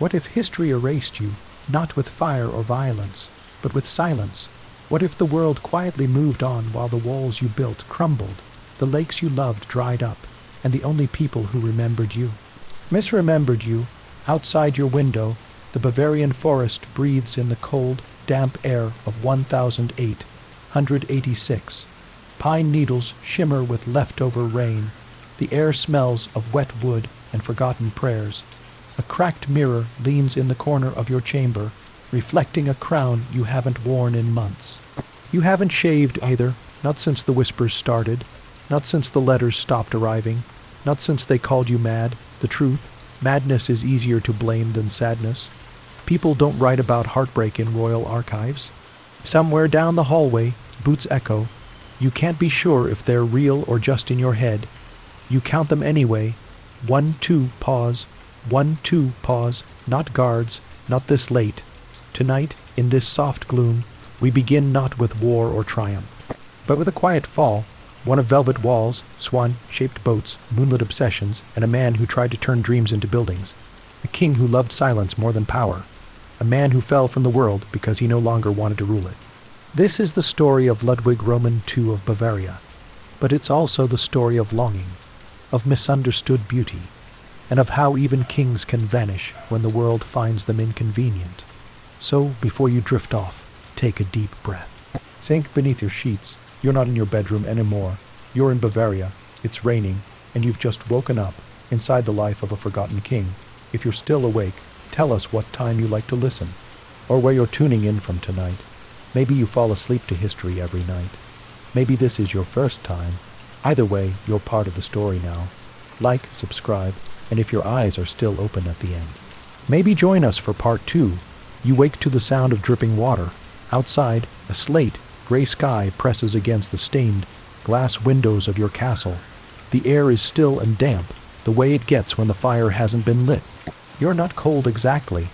What if history erased you, not with fire or violence, but with silence? What if the world quietly moved on while the walls you built crumbled, the lakes you loved dried up, and the only people who remembered you misremembered you? Outside your window, the Bavarian forest breathes in the cold, damp air of 1886. Pine needles shimmer with leftover rain. The air smells of wet wood and forgotten prayers. A cracked mirror leans in the corner of your chamber, reflecting a crown you haven't worn in months. You haven't shaved either, not since the whispers started, not since the letters stopped arriving, not since they called you mad. The truth, madness is easier to blame than sadness. People don't write about heartbreak in royal archives. Somewhere down the hallway, boots echo. You can't be sure if they're real or just in your head. You count them anyway. 1, 2, pause. 1, 2, pause. Not guards, not this late. Tonight, in this soft gloom, we begin not with war or triumph, but with a quiet fall. One of velvet walls, swan-shaped boats, moonlit obsessions, and a man who tried to turn dreams into buildings. A king who loved silence more than power. A man who fell from the world because he no longer wanted to rule it. This is the story of Ludwig Roman II of Bavaria, but it's also the story of longing, of misunderstood beauty, and of how even kings can vanish when the world finds them inconvenient. So, before you drift off, take a deep breath. Sink beneath your sheets. You're not in your bedroom anymore. You're in Bavaria. It's raining, and you've just woken up inside the life of a forgotten king. If you're still awake, tell us what time you like to listen, or where you're tuning in from tonight. Maybe you fall asleep to history every night. Maybe this is your first time. Either way, you're part of the story now. Like, subscribe, and if your eyes are still open at the end, maybe join us for part 2. You wake to the sound of dripping water. Outside, a slate, gray sky presses against the stained glass windows of your castle. The air is still and damp, the way it gets when the fire hasn't been lit. You're not cold exactly,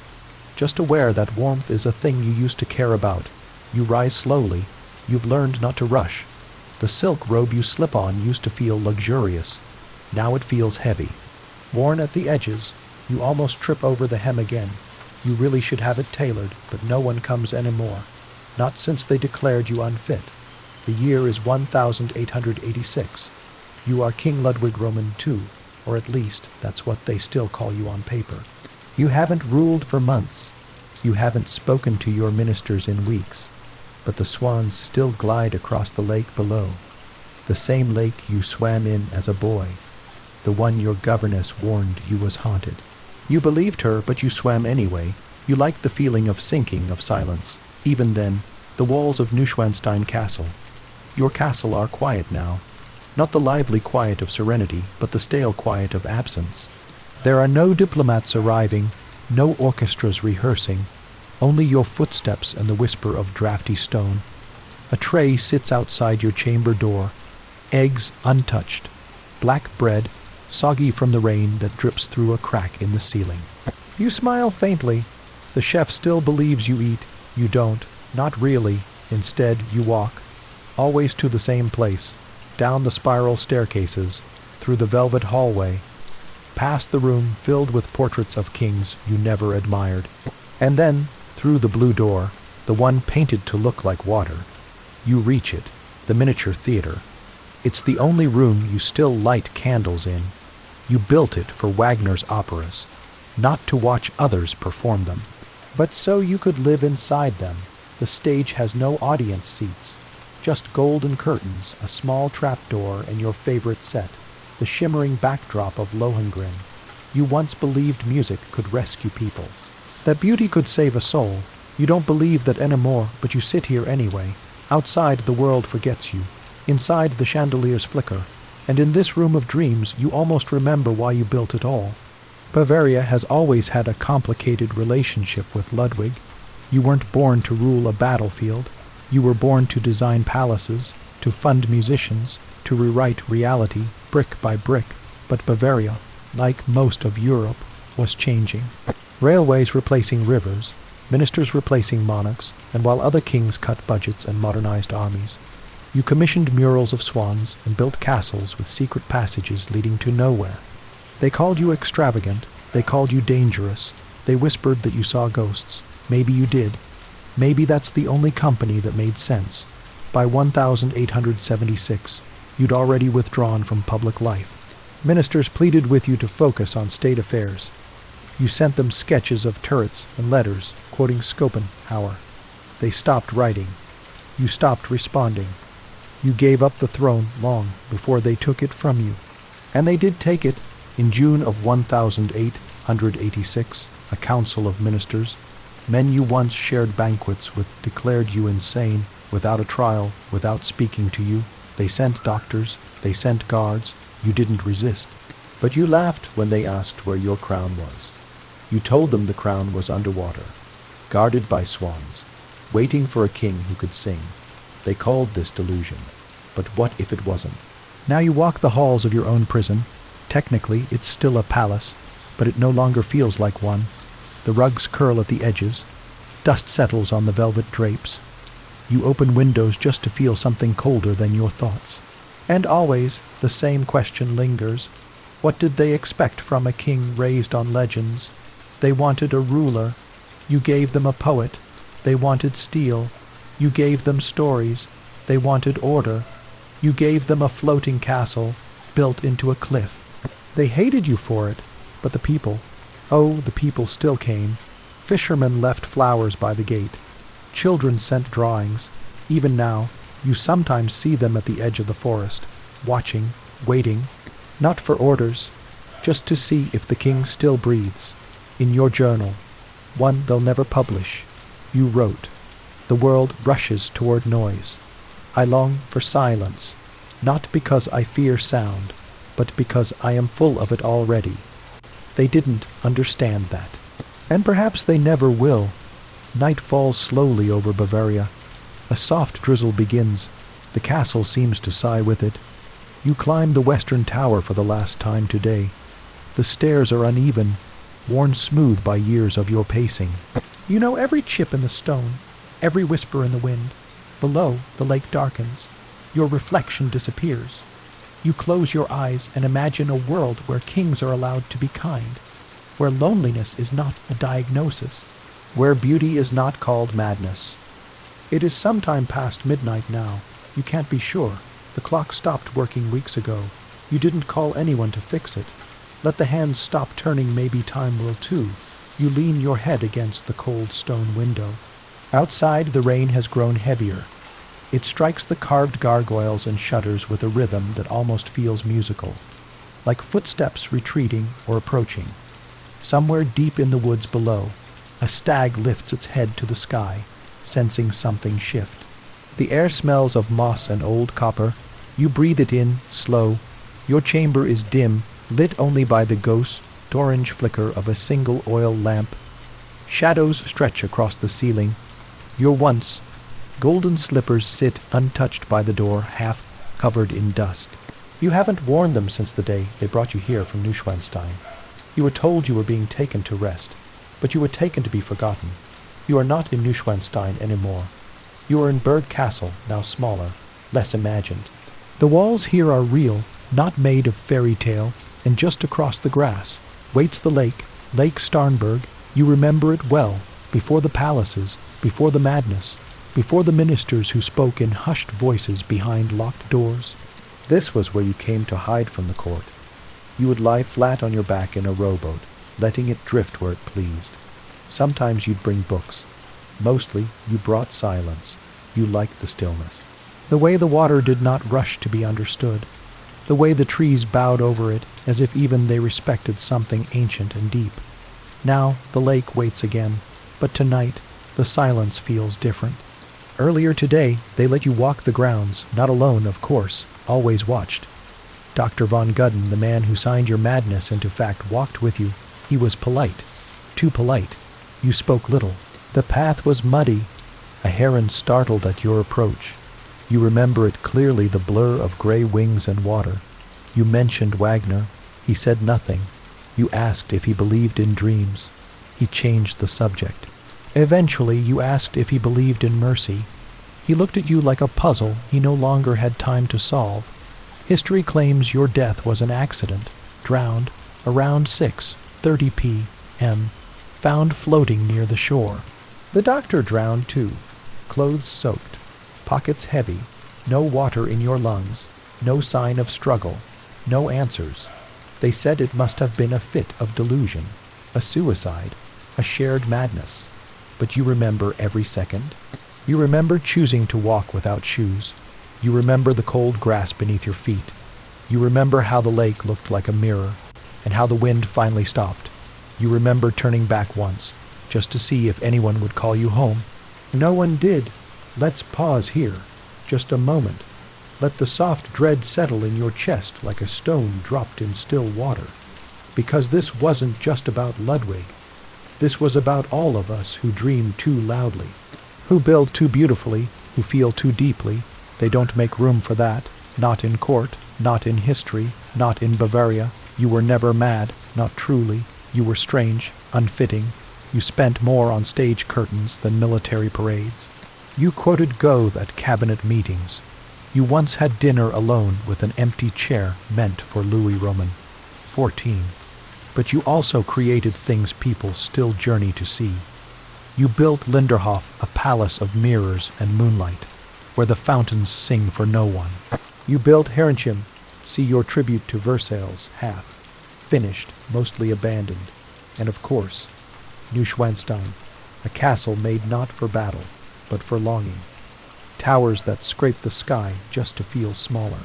just aware that warmth is a thing you used to care about. You rise slowly. You've learned not to rush. The silk robe you slip on used to feel luxurious. Now it feels heavy. Worn at the edges, you almost trip over the hem again. You really should have it tailored, but no one comes anymore. Not since they declared you unfit. The year is 1886. You are King Ludwig Roman II, or at least that's what they still call you on paper. You haven't ruled for months. You haven't spoken to your ministers in weeks. But the swans still glide across the lake below. The same lake you swam in as a boy. The one your governess warned you was haunted. You believed her, but you swam anyway. You liked the feeling of sinking, of silence. Even then, the walls of Neuschwanstein Castle. Your castle are quiet now. Not the lively quiet of serenity, but the stale quiet of absence. There are no diplomats arriving, no orchestras rehearsing, only your footsteps and the whisper of drafty stone. A tray sits outside your chamber door, eggs untouched, black bread, soggy from the rain that drips through a crack in the ceiling. You smile faintly. The chef still believes you eat. You don't. Not really. Instead, you walk, always to the same place, down the spiral staircases, through the velvet hallway, past the room filled with portraits of kings you never admired, and then, through the blue door, the one painted to look like water. You reach it, the miniature theater. It's the only room you still light candles in. You built it for Wagner's operas, not to watch others perform them, but so you could live inside them. The stage has no audience seats, just golden curtains, a small trapdoor, and your favorite set, the shimmering backdrop of Lohengrin. You once believed music could rescue people, that beauty could save a soul. You don't believe that anymore, but you sit here anyway. Outside, the world forgets you. Inside, the chandeliers flicker. And in this room of dreams, you almost remember why you built it all. Bavaria has always had a complicated relationship with Ludwig. You weren't born to rule a battlefield. You were born to design palaces, to fund musicians, to rewrite reality brick by brick. But Bavaria, like most of Europe, was changing. Railways replacing rivers, ministers replacing monarchs, and while other kings cut budgets and modernized armies, you commissioned murals of swans and built castles with secret passages leading to nowhere. They called you extravagant, they called you dangerous, They whispered that you saw ghosts. Maybe you did. Maybe that's the only company that made sense. By 1876, you'd already withdrawn from public life. Ministers pleaded with you to focus on state affairs. You sent them sketches of turrets and letters, quoting Schopenhauer. They stopped writing. You stopped responding. You gave up the throne long before they took it from you. And they did take it. In June of 1886, a council of ministers, men you once shared banquets with, declared you insane, without a trial, without speaking to you. They sent doctors, they sent guards. You didn't resist. But you laughed when they asked where your crown was. You told them the crown was underwater, guarded by swans, waiting for a king who could sing. They called this delusion. But what if it wasn't? Now you walk the halls of your own prison. Technically, it's still a palace, but it no longer feels like one. The rugs curl at the edges. Dust settles on the velvet drapes. You open windows just to feel something colder than your thoughts. And always the same question lingers. What did they expect from a king raised on legends? They wanted a ruler. You gave them a poet. They wanted steel. You gave them stories. They wanted order. You gave them a floating castle built into a cliff. They hated you for it, but the people, oh, the people still came. Fishermen left flowers by the gate. Children sent drawings. Even now, you sometimes see them at the edge of the forest, watching, waiting, not for orders, just to see if the king still breathes. In your journal, one they'll never publish, you wrote, "The world rushes toward noise. I long for silence, not because I fear sound, but because I am full of it already." They didn't understand that. And perhaps they never will. Night falls slowly over Bavaria. A soft drizzle begins. The castle seems to sigh with it. You climb the western tower for the last time today. The stairs are uneven, worn smooth by years of your pacing. You know every chip in the stone, every whisper in the wind. Below, the lake darkens. Your reflection disappears. You close your eyes and imagine a world where kings are allowed to be kind, where loneliness is not a diagnosis, where beauty is not called madness. It is sometime past midnight now. You can't be sure. The clock stopped working weeks ago. You didn't call anyone to fix it. Let the hands stop turning, maybe time will too. You lean your head against the cold stone window. Outside, the rain has grown heavier. It strikes the carved gargoyles and shutters with a rhythm that almost feels musical, like footsteps retreating or approaching. Somewhere deep in the woods below, a stag lifts its head to the sky, sensing something shift. The air smells of moss and old copper. You breathe it in, slow. Your chamber is dim, lit only by the ghost orange flicker of a single oil lamp. Shadows stretch across the ceiling. Your once golden slippers sit untouched by the door, half covered in dust. You haven't worn them since the day they brought you here from Neuschwanstein. You were told you were being taken to rest, but you were taken to be forgotten. You are not in Neuschwanstein anymore. You are in Berg Castle, now smaller, less imagined. The walls here are real, not made of fairy tale, and just across the grass waits the lake, Lake Starnberg. You remember it well, before the palaces, before the madness, before the ministers who spoke in hushed voices behind locked doors. This was where you came to hide from the court. You would lie flat on your back in a rowboat, letting it drift where it pleased. Sometimes you'd bring books. Mostly, you brought silence. You liked the stillness. The way the water did not rush to be understood. The way the trees bowed over it, as if even they respected something ancient and deep. Now the lake waits again, but tonight the silence feels different. Earlier today, they let you walk the grounds, not alone, of course, always watched. Dr. von Gudden, the man who signed your madness into fact, walked with you. He was polite. Too polite. You spoke little. The path was muddy. A heron startled at your approach. You remember it clearly, the blur of gray wings and water. You mentioned Wagner. He said nothing. You asked if he believed in dreams. He changed the subject. Eventually, you asked if he believed in mercy. He looked at you like a puzzle he no longer had time to solve. History claims your death was an accident, drowned, around 6:30 p.m. found floating near the shore. The doctor drowned too, clothes soaked, pockets heavy, no water in your lungs, no sign of struggle, no answers. They said it must have been a fit of delusion, a suicide, a shared madness. But you remember every second. You remember choosing to walk without shoes. You remember the cold grass beneath your feet. You remember how the lake looked like a mirror, and how the wind finally stopped. You remember turning back once, just to see if anyone would call you home. No one did. Let's pause here, just a moment. Let the soft dread settle in your chest like a stone dropped in still water. Because this wasn't just about Ludwig. This was about all of us who dream too loudly, who build too beautifully, who feel too deeply. They don't make room for that, not in court, not in history, not in Bavaria. You were never mad, not truly. You were strange, unfitting. You spent more on stage curtains than military parades. You quoted Goethe at cabinet meetings. You once had dinner alone with an empty chair meant for Louis Roman 14. But you also created things people still journey to see. You built Linderhof, a palace of mirrors and moonlight, where the fountains sing for no one. You built Herrenchium, see your tribute to Versailles, half finished, mostly abandoned. And of course, Neuschwanstein, a castle made not for battle, but for longing. Towers that scrape the sky just to feel smaller.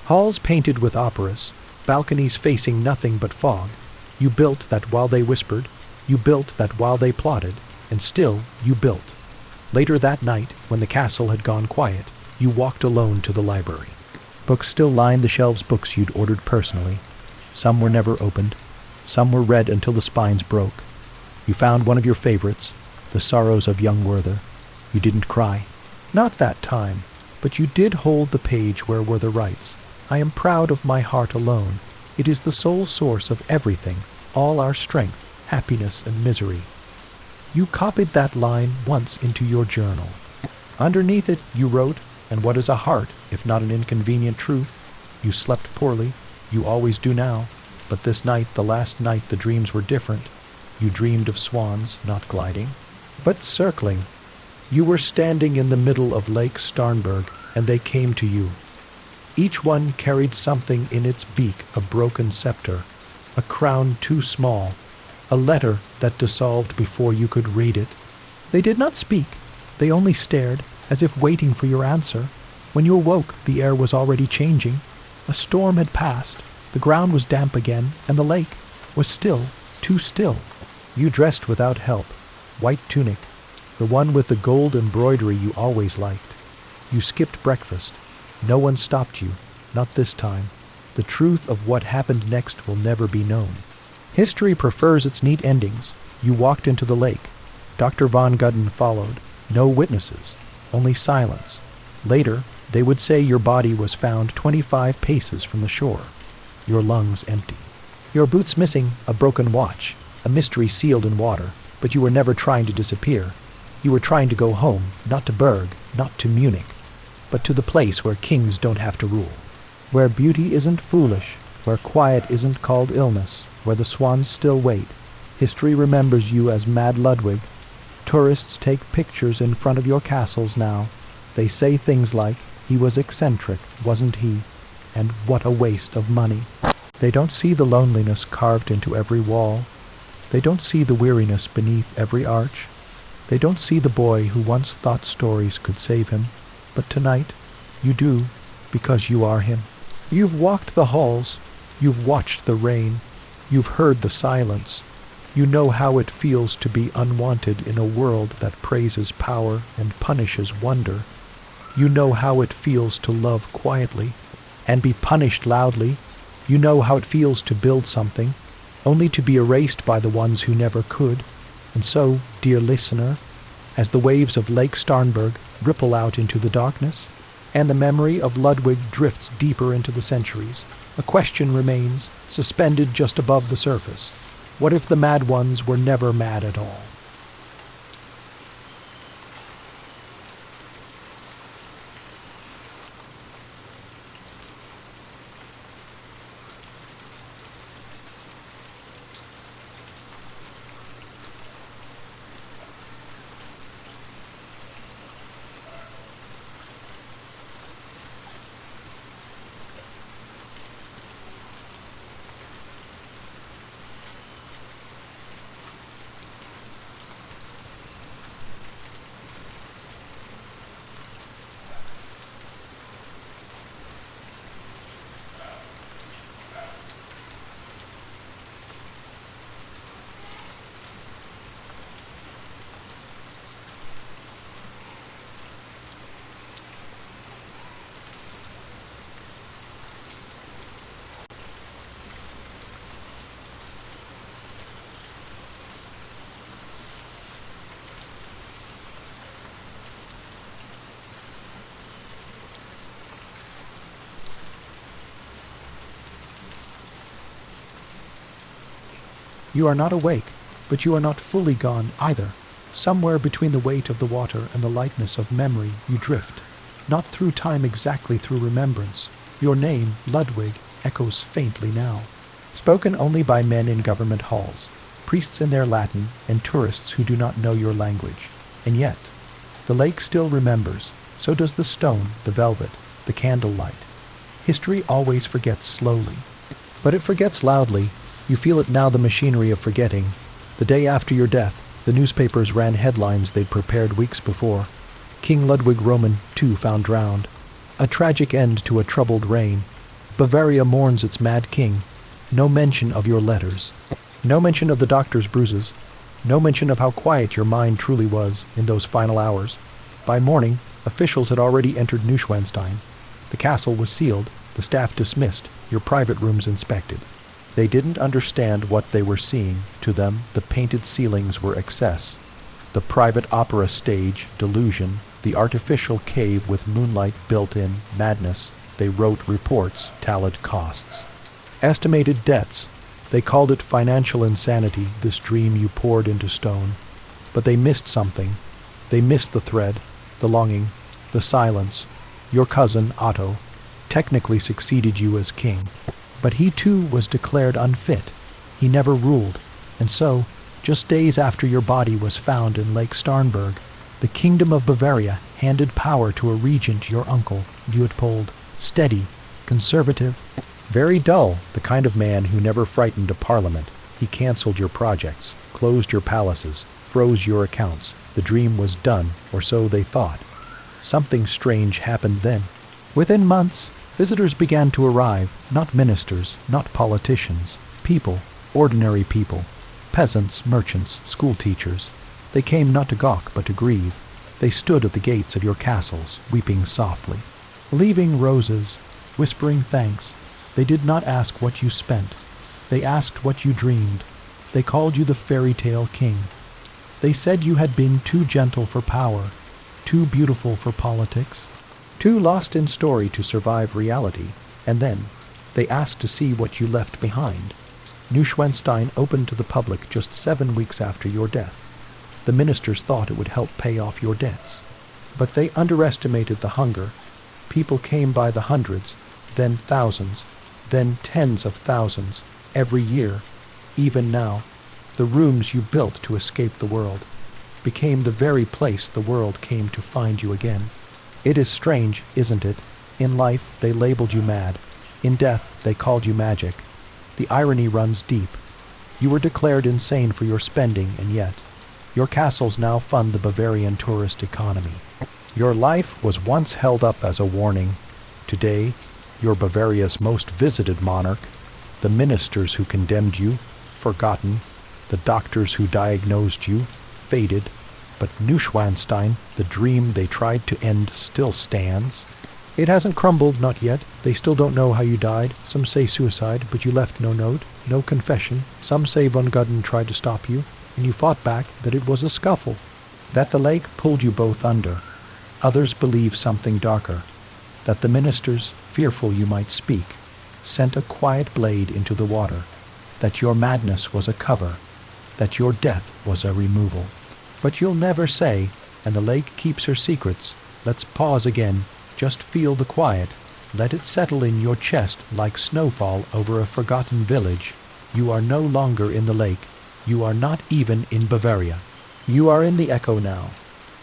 Halls painted with operas, balconies facing nothing but fog. You built that while they whispered, you built that while they plotted, and still you built. Later that night, when the castle had gone quiet, you walked alone to the library. Books still lined the shelves, books you'd ordered personally. Some were never opened. Some were read until the spines broke. You found one of your favorites, The Sorrows of Young Werther. You didn't cry. Not that time, but you did hold the page where Werther writes, "I am proud of my heart alone. It is the sole source of everything, all our strength, happiness, and misery." You copied that line once into your journal. Underneath it you wrote, "And what is a heart, if not an inconvenient truth? You slept poorly. You always do now. But this night, the last night, the dreams were different. You dreamed of swans, not gliding, but circling. You were standing in the middle of Lake Starnberg, and they came to you. Each one carried something in its beak, a broken scepter, a crown too small, a letter that dissolved before you could read it. They did not speak. They only stared, as if waiting for your answer. When you awoke, the air was already changing. A storm had passed. The ground was damp again, and the lake was still, too still. You dressed without help, white tunic, the one with the gold embroidery you always liked. You skipped breakfast. No one stopped you, not this time. The truth of what happened next will never be known. History prefers its neat endings. You walked into the lake. Dr. von Gudden followed. No witnesses, only silence. Later, they would say your body was found 25 paces from the shore, your lungs empty. Your boots missing, a broken watch, a mystery sealed in water, but you were never trying to disappear. You were trying to go home, not to Berg, not to Munich, but to the place where kings don't have to rule, where beauty isn't foolish, where quiet isn't called illness, where the swans still wait. History remembers you as Mad Ludwig. Tourists take pictures in front of your castles now. They say things like, "He was eccentric, wasn't he?" And "What a waste of money." They don't see the loneliness carved into every wall. They don't see the weariness beneath every arch. They don't see the boy who once thought stories could save him. But tonight, you do, because you are him. You've walked the halls. You've watched the rain. You've heard the silence. You know how it feels to be unwanted in a world that praises power and punishes wonder. You know how it feels to love quietly and be punished loudly. You know how it feels to build something, only to be erased by the ones who never could. And so, dear listener, as the waves of Lake Starnberg ripple out into the darkness, and the memory of Ludwig drifts deeper into the centuries, a question remains, suspended just above the surface. What if the mad ones were never mad at all? You are not awake, but you are not fully gone either. Somewhere between the weight of the water and the lightness of memory you drift, not through time exactly through remembrance. Your name, Ludwig, echoes faintly now, spoken only by men in government halls, priests in their Latin, and tourists who do not know your language. And yet, the lake still remembers. So does the stone, the velvet, the candlelight. History always forgets slowly, but it forgets loudly. You feel it now, the machinery of forgetting. The day after your death, the newspapers ran headlines they'd prepared weeks before. King Ludwig Roman II found drowned. A tragic end to a troubled reign. Bavaria mourns its mad king. No mention of your letters. No mention of the doctor's bruises. No mention of how quiet your mind truly was in those final hours. By morning, officials had already entered Neuschwanstein. The castle was sealed, the staff dismissed, your private rooms inspected. They didn't understand what they were seeing. To them, the painted ceilings were excess. The private opera stage, delusion. The artificial cave with moonlight built in, madness. They wrote reports, tallied costs. Estimated debts. They called it financial insanity, this dream you poured into stone. But they missed something. They missed the thread, the longing, the silence. Your cousin, Otto, technically succeeded you as king. But he too was declared unfit. He never ruled. And so, just days after your body was found in Lake Starnberg, the kingdom of Bavaria handed power to a regent, your uncle, Luitpold. Steady, conservative, very dull, the kind of man who never frightened a parliament. He cancelled your projects, closed your palaces, froze your accounts. The dream was done, or so they thought. Something strange happened then. Within months, visitors began to arrive, not ministers, not politicians, people, ordinary people, peasants, merchants, school teachers. They came not to gawk, but to grieve. They stood at the gates of your castles, weeping softly, leaving roses, whispering thanks. They did not ask what you spent. They asked what you dreamed. They called you the fairy tale king. They said you had been too gentle for power, too beautiful for politics, too lost in story to survive reality. And then, they asked to see what you left behind. Neuschwanstein opened to the public just 7 weeks after your death. The ministers thought it would help pay off your debts. But they underestimated the hunger. People came by the hundreds, then thousands, then tens of thousands, every year. Even now, the rooms you built to escape the world became the very place the world came to find you again. It is strange, isn't it? In life, they labeled you mad. In death, they called you magic. The irony runs deep. You were declared insane for your spending, and yet, your castles now fund the Bavarian tourist economy. Your life was once held up as a warning. Today, you're Bavaria's most visited monarch. The ministers who condemned you, forgotten. The doctors who diagnosed you, faded. But Neuschwanstein, the dream they tried to end, still stands. It hasn't crumbled, not yet. They still don't know how you died. Some say suicide, but you left no note, no confession. Some say von Gudden tried to stop you, and you fought back, that it was a scuffle, that the lake pulled you both under. Others believe something darker, that the ministers, fearful you might speak, sent a quiet blade into the water, that your madness was a cover, that your death was a removal. But you'll never say, and the lake keeps her secrets. Let's pause again, just feel the quiet. Let it settle in your chest like snowfall over a forgotten village. You are no longer in the lake. You are not even in Bavaria. You are in the echo now,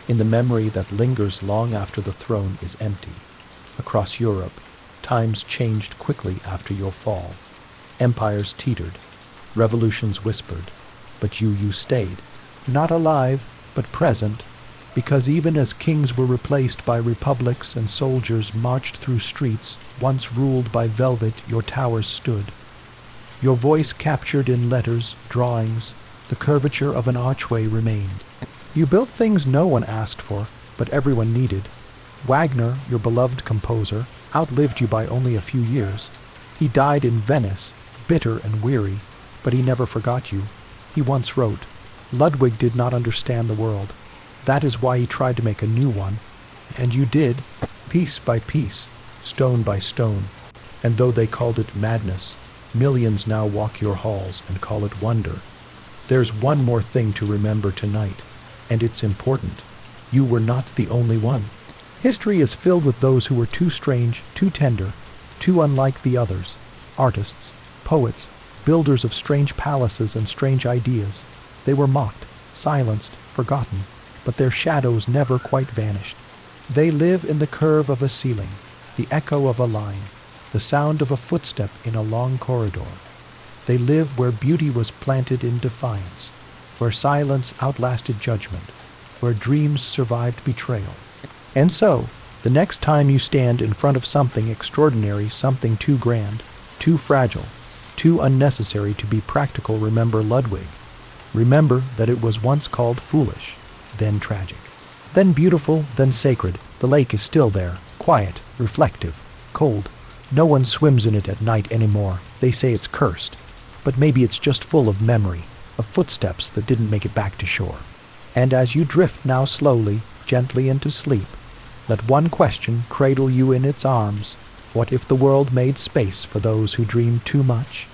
in the memory that lingers long after the throne is empty. Across Europe, times changed quickly after your fall. Empires teetered, revolutions whispered, but you stayed. Not alive, but present, because even as kings were replaced by republics and soldiers marched through streets once ruled by velvet, your towers stood. Your voice captured in letters, drawings, the curvature of an archway remained. You built things no one asked for, but everyone needed. Wagner, your beloved composer, outlived you by only a few years. He died in Venice, bitter and weary, but he never forgot you. He once wrote, "Ludwig did not understand the world. That is why he tried to make a new one. And you did, piece by piece, stone by stone. And though they called it madness, millions now walk your halls and call it wonder. There's one more thing to remember tonight, and it's important. You were not the only one. History is filled with those who were too strange, too tender, too unlike the others. Artists, poets, builders of strange palaces and strange ideas. They were mocked, silenced, forgotten, but their shadows never quite vanished. They live in the curve of a ceiling, the echo of a line, the sound of a footstep in a long corridor. They live where beauty was planted in defiance, where silence outlasted judgment, where dreams survived betrayal. And so, the next time you stand in front of something extraordinary, something too grand, too fragile, too unnecessary to be practical, remember Ludwig. Remember that it was once called foolish, then tragic, then beautiful, then sacred. The lake is still there, quiet, reflective, cold. No one swims in it at night anymore. They say it's cursed. But maybe it's just full of memory, of footsteps that didn't make it back to shore. And as you drift now slowly, gently into sleep, let one question cradle you in its arms. What if the world made space for those who dream too much?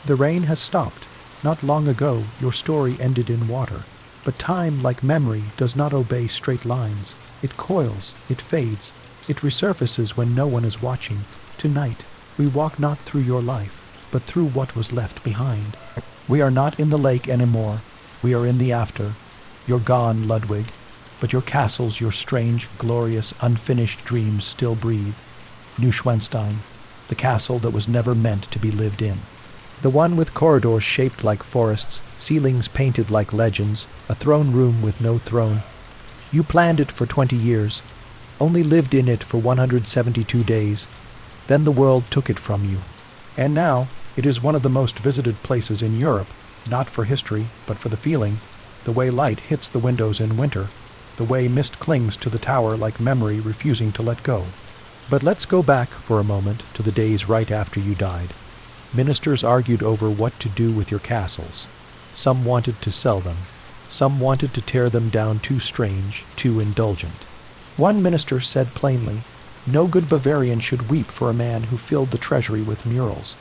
The rain has stopped. Not long ago, your story ended in water. But time, like memory, does not obey straight lines. It coils, it fades, it resurfaces when no one is watching. Tonight, we walk not through your life, but through what was left behind. We are not in the lake anymore. We are in the after. You're gone, Ludwig, but your castles, your strange, glorious, unfinished dreams still breathe. Neuschwanstein, the castle that was never meant to be lived in. The one with corridors shaped like forests, ceilings painted like legends, a throne room with no throne. You planned it for 20 years, only lived in it for 172 days. Then the world took it from you. And now, it is one of the most visited places in Europe, not for history, but for the feeling, the way light hits the windows in winter, the way mist clings to the tower like memory refusing to let go. But let's go back for a moment to the days right after you died. Ministers argued over what to do with your castles. Some wanted to sell them. Some wanted to tear them down too strange, too indulgent. One minister said plainly, no good Bavarian should weep for a man who filled the treasury with murals.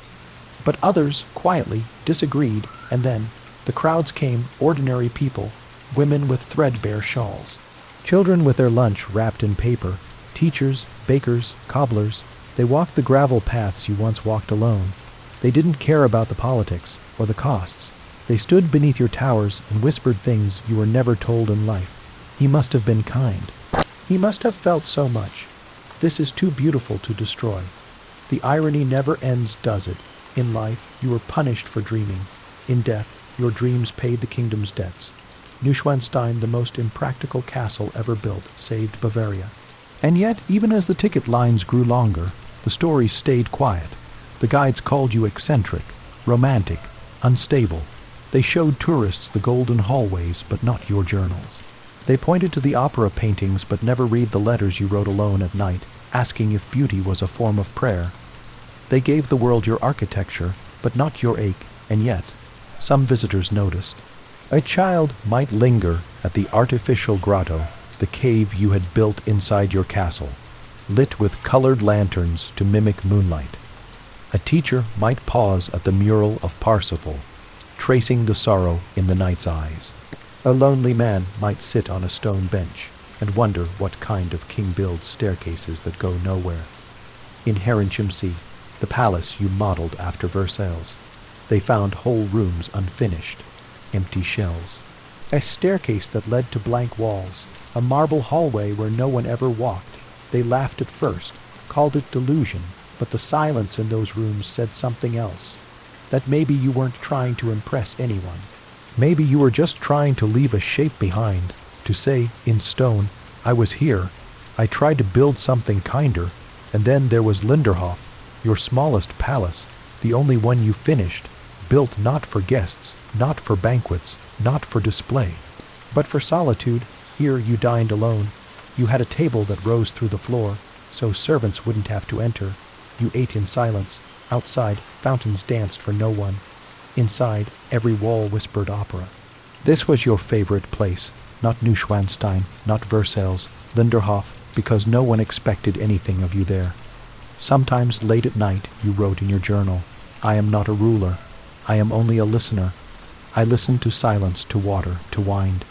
But others, quietly, disagreed, and then the crowds came, ordinary people, women with threadbare shawls, children with their lunch wrapped in paper, teachers, bakers, cobblers. They walked the gravel paths you once walked alone. They didn't care about the politics or the costs. They stood beneath your towers and whispered things you were never told in life. He must have been kind. He must have felt so much. This is too beautiful to destroy. The irony never ends, does it? In life, you were punished for dreaming. In death, your dreams paid the kingdom's debts. Neuschwanstein, the most impractical castle ever built, saved Bavaria. And yet, even as the ticket lines grew longer, the stories stayed quiet. The guides called you eccentric, romantic, unstable. They showed tourists the golden hallways, but not your journals. They pointed to the opera paintings, but never read the letters you wrote alone at night, asking if beauty was a form of prayer. They gave the world your architecture, but not your ache, and yet, some visitors noticed. A child might linger at the artificial grotto, the cave you had built inside your castle, lit with colored lanterns to mimic moonlight. A teacher might pause at the mural of Parsifal, tracing the sorrow in the knight's eyes. A lonely man might sit on a stone bench and wonder what kind of king builds staircases that go nowhere. In Herrenchiemsee, the palace you modeled after Versailles, they found whole rooms unfinished, empty shells. A staircase that led to blank walls, a marble hallway where no one ever walked. They laughed at first, called it delusion, but the silence in those rooms said something else. That maybe you weren't trying to impress anyone. Maybe you were just trying to leave a shape behind, to say, in stone, I was here, I tried to build something kinder, and then there was Linderhof, your smallest palace, the only one you finished, built not for guests, not for banquets, not for display, but for solitude. Here you dined alone. You had a table that rose through the floor, so servants wouldn't have to enter. You ate in silence. Outside, fountains danced for no one. Inside, every wall whispered opera. This was your favorite place, not Neuschwanstein, not Versailles, Linderhof, because no one expected anything of you there. Sometimes late at night you wrote in your journal, I am not a ruler, I am only a listener. I listened to silence, to water, to wind.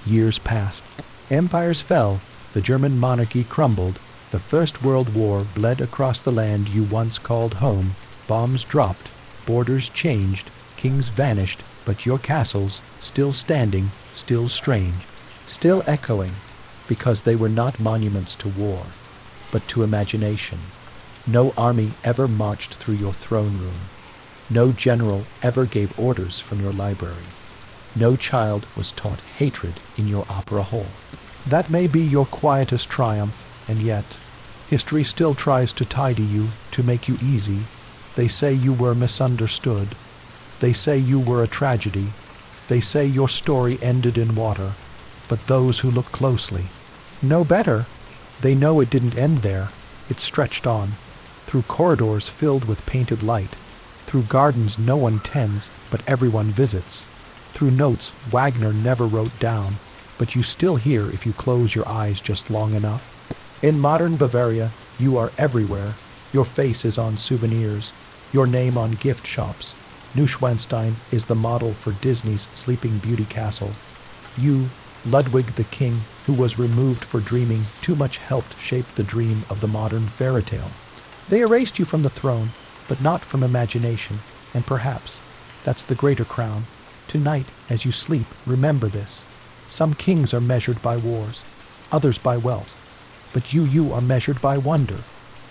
Years passed. Empires fell, the German monarchy crumbled, the First World War bled across the land you once called home, bombs dropped, borders changed, kings vanished, but your castles, still standing, still strange, still echoing, because they were not monuments to war, but to imagination. No army ever marched through your throne room. No general ever gave orders from your library. No child was taught hatred in your opera hall. That may be your quietest triumph, and yet, history still tries to tidy you, to make you easy. They say you were misunderstood. They say you were a tragedy. They say your story ended in water. But those who look closely know better. They know it didn't end there. It stretched on, through corridors filled with painted light, through gardens no one tends, but everyone visits, through notes Wagner never wrote down, but you still hear if you close your eyes just long enough. In modern Bavaria, you are everywhere. Your face is on souvenirs, your name on gift shops. Neuschwanstein is the model for Disney's Sleeping Beauty Castle. You, Ludwig the King, who was removed for dreaming too much, helped shape the dream of the modern fairy tale. They erased you from the throne, but not from imagination, and perhaps that's the greater crown. Tonight, as you sleep, remember this. Some kings are measured by wars, others by wealth, but you are measured by wonder.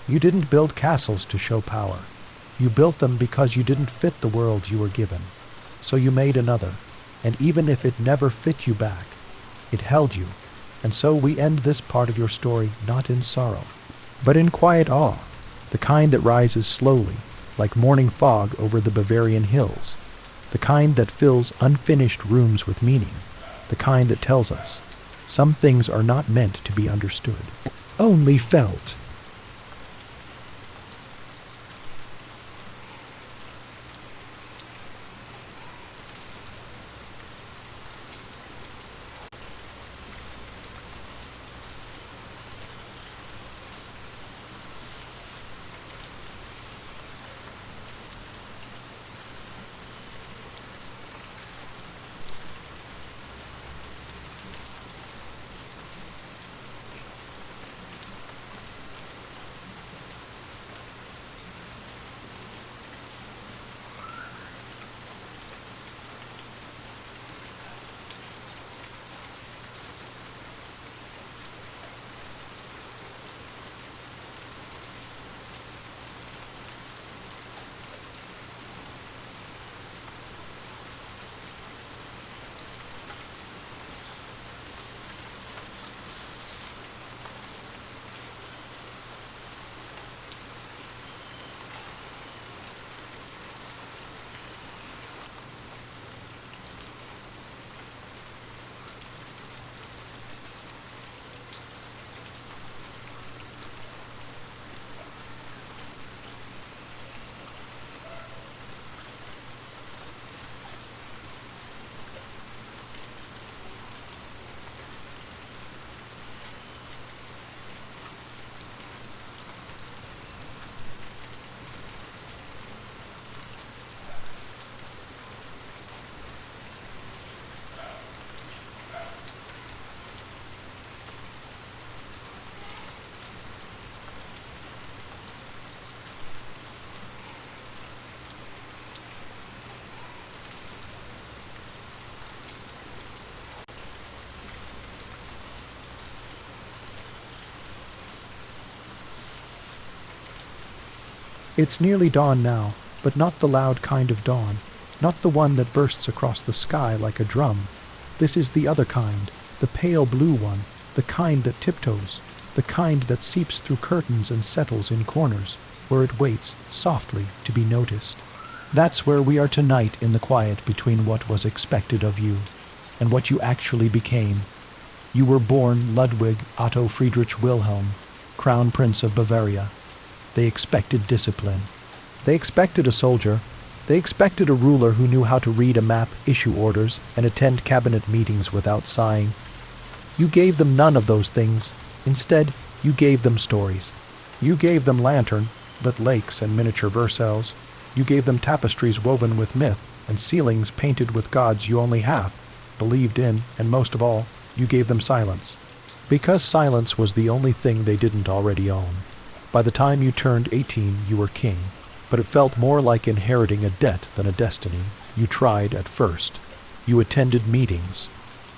You didn't build castles to show power. You built them because you didn't fit the world you were given. So you made another, and even if it never fit you back, it held you. And so we end this part of your story not in sorrow, but in quiet awe, the kind that rises slowly, like morning fog over the Bavarian hills, the kind that fills unfinished rooms with meaning, the kind that tells us some things are not meant to be understood, only felt. It's nearly dawn now, but not the loud kind of dawn, not the one that bursts across the sky like a drum. This is the other kind, the pale blue one, the kind that tiptoes, the kind that seeps through curtains and settles in corners, where it waits softly to be noticed. That's where we are tonight, in the quiet between what was expected of you and what you actually became. You were born Ludwig Otto Friedrich Wilhelm, Crown Prince of Bavaria. They expected discipline. They expected a soldier. They expected a ruler who knew how to read a map, issue orders, and attend cabinet meetings without sighing. You gave them none of those things. Instead, you gave them stories. You gave them lantern, lit lakes, and miniature Versailles. You gave them tapestries woven with myth, and ceilings painted with gods you only half believed in, and most of all, you gave them silence. Because silence was the only thing they didn't already own. By the time you turned 18, you were king, but it felt more like inheriting a debt than a destiny. You tried at first. You attended meetings.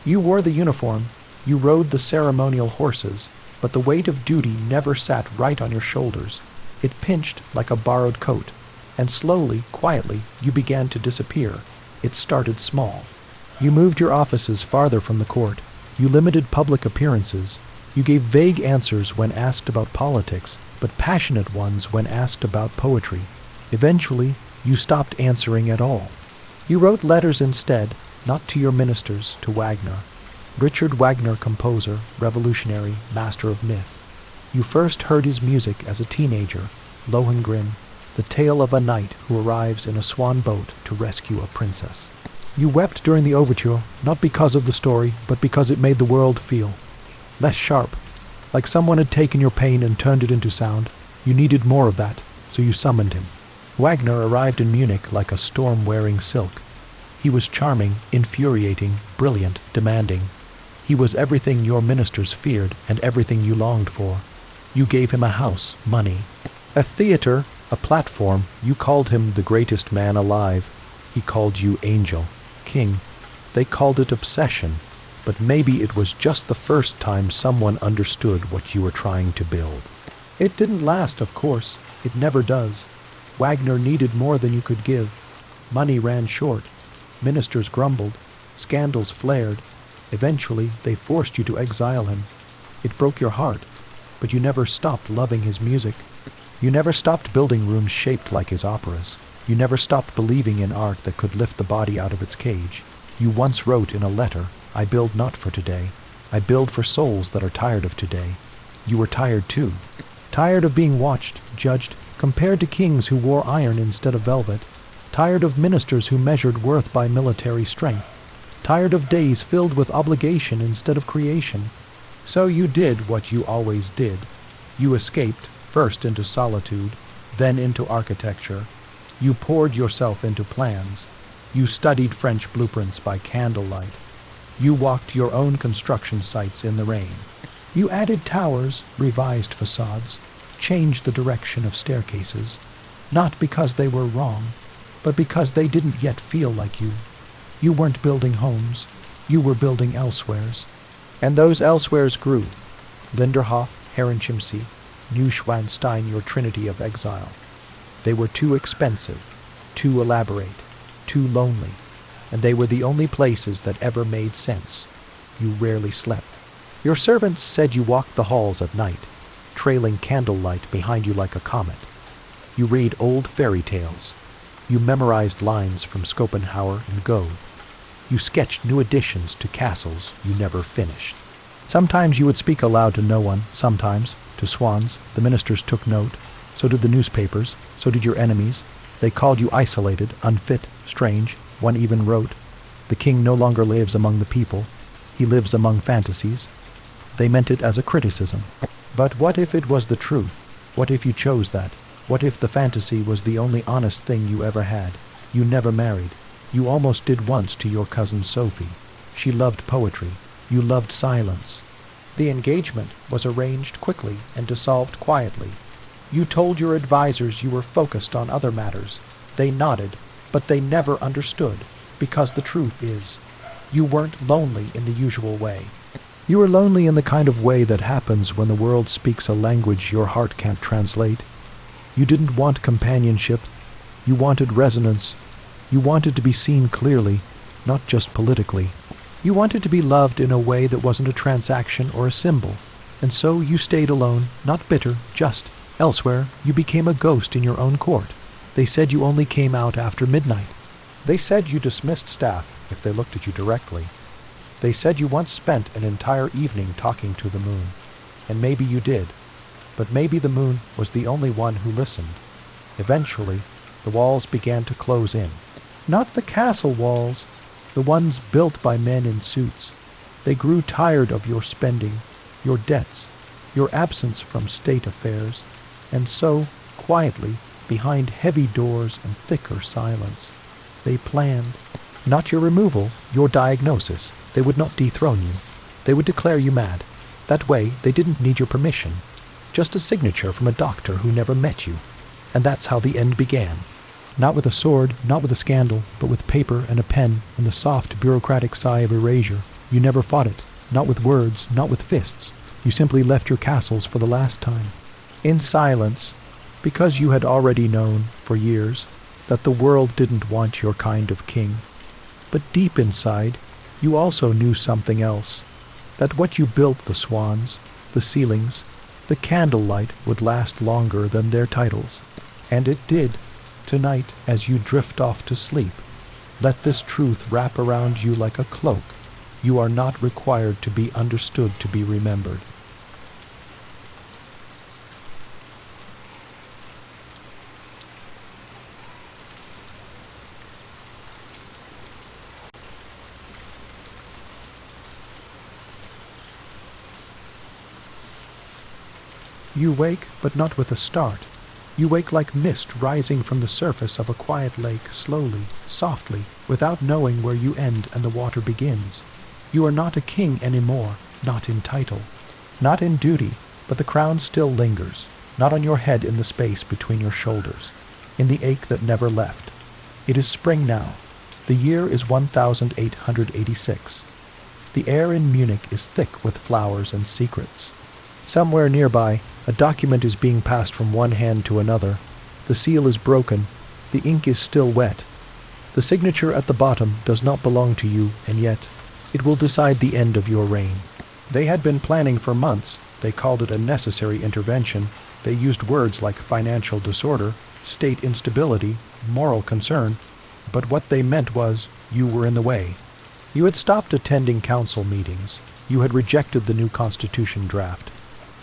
You wore the uniform. You rode the ceremonial horses, but the weight of duty never sat right on your shoulders. It pinched like a borrowed coat, and slowly, quietly, you began to disappear. It started small. You moved your offices farther from the court. You limited public appearances. You gave vague answers when asked about politics, but passionate ones when asked about poetry. Eventually, you stopped answering at all. You wrote letters instead, not to your ministers, to Wagner. Richard Wagner, composer, revolutionary, master of myth. You first heard his music as a teenager, Lohengrin, the tale of a knight who arrives in a swan boat to rescue a princess. You wept during the overture, not because of the story, but because it made the world feel less sharp, like someone had taken your pain and turned it into sound. You needed more of that, so you summoned him. Wagner arrived in Munich like a storm wearing silk. He was charming, infuriating, brilliant, demanding. He was everything your ministers feared and everything you longed for. You gave him a house, money, a theater, a platform. You called him the greatest man alive. He called you angel, king. They called it obsession, but maybe it was just the first time someone understood what you were trying to build. It didn't last, of course. It never does. Wagner needed more than you could give. Money ran short. Ministers grumbled. Scandals flared. Eventually, they forced you to exile him. It broke your heart, but you never stopped loving his music. You never stopped building rooms shaped like his operas. You never stopped believing in art that could lift the body out of its cage. You once wrote in a letter, "I build not for today. I build for souls that are tired of today." You were tired too. Tired of being watched, judged, compared to kings who wore iron instead of velvet. Tired of ministers who measured worth by military strength. Tired of days filled with obligation instead of creation. So you did what you always did. You escaped, first into solitude, then into architecture. You poured yourself into plans. You studied French blueprints by candlelight. You walked your own construction sites in the rain. You added towers, revised facades, changed the direction of staircases, not because they were wrong, but because they didn't yet feel like you. You weren't building homes. You were building elsewheres. And those elsewheres grew. Linderhof, Herrenchiemsee, Neuschwanstein, your trinity of exile. They were too expensive, too elaborate, too lonely, and they were the only places that ever made sense. You rarely slept. Your servants said you walked the halls at night, trailing candlelight behind you like a comet. You read old fairy tales. You memorized lines from Schopenhauer and Goethe. You sketched new additions to castles you never finished. Sometimes you would speak aloud to no one, sometimes to swans. The ministers took note. So did the newspapers. So did your enemies. They called you isolated, unfit, strange. One even wrote, "The king no longer lives among the people. He lives among fantasies." They meant it as a criticism. But what if it was the truth? What if you chose that? What if the fantasy was the only honest thing you ever had? You never married. You almost did once to your cousin Sophie. She loved poetry. You loved silence. The engagement was arranged quickly and dissolved quietly. You told your advisors you were focused on other matters. They nodded, but they never understood, because the truth is, you weren't lonely in the usual way. You were lonely in the kind of way that happens when the world speaks a language your heart can't translate. You didn't want companionship. You wanted resonance. You wanted to be seen clearly, not just politically. You wanted to be loved in a way that wasn't a transaction or a symbol. And so you stayed alone, not bitter, just. Elsewhere, you became a ghost in your own court. They said you only came out after midnight. They said you dismissed staff if they looked at you directly. They said you once spent an entire evening talking to the moon. And maybe you did. But maybe the moon was the only one who listened. Eventually, the walls began to close in. Not the castle walls, the ones built by men in suits. They grew tired of your spending, your debts, your absence from state affairs, and so, quietly, behind heavy doors and thicker silence, they planned, not your removal, your diagnosis. They would not dethrone you. They would declare you mad. That way, they didn't need your permission. Just a signature from a doctor who never met you. And that's how the end began. Not with a sword, not with a scandal, but with paper and a pen and the soft, bureaucratic sigh of erasure. You never fought it. Not with words, not with fists. You simply left your castles for the last time. In silence, because you had already known, for years, that the world didn't want your kind of king. But deep inside, you also knew something else. That what you built, the swans, the ceilings, the candlelight, would last longer than their titles. And it did. Tonight, as you drift off to sleep, let this truth wrap around you like a cloak. You are not required to be understood to be remembered. You wake, but not with a start. You wake like mist rising from the surface of a quiet lake, slowly, softly, without knowing where you end and the water begins. You are not a king anymore, not in title, not in duty, but the crown still lingers, not on your head in the space between your shoulders, in the ache that never left. It is spring now. The year is 1886. The air in Munich is thick with flowers and secrets. Somewhere nearby, a document is being passed from one hand to another. The seal is broken. The ink is still wet. The signature at the bottom does not belong to you, and yet it will decide the end of your reign. They had been planning for months. They called it a necessary intervention. They used words like financial disorder, state instability, moral concern. But what they meant was, you were in the way. You had stopped attending council meetings. You had rejected the new constitution draft.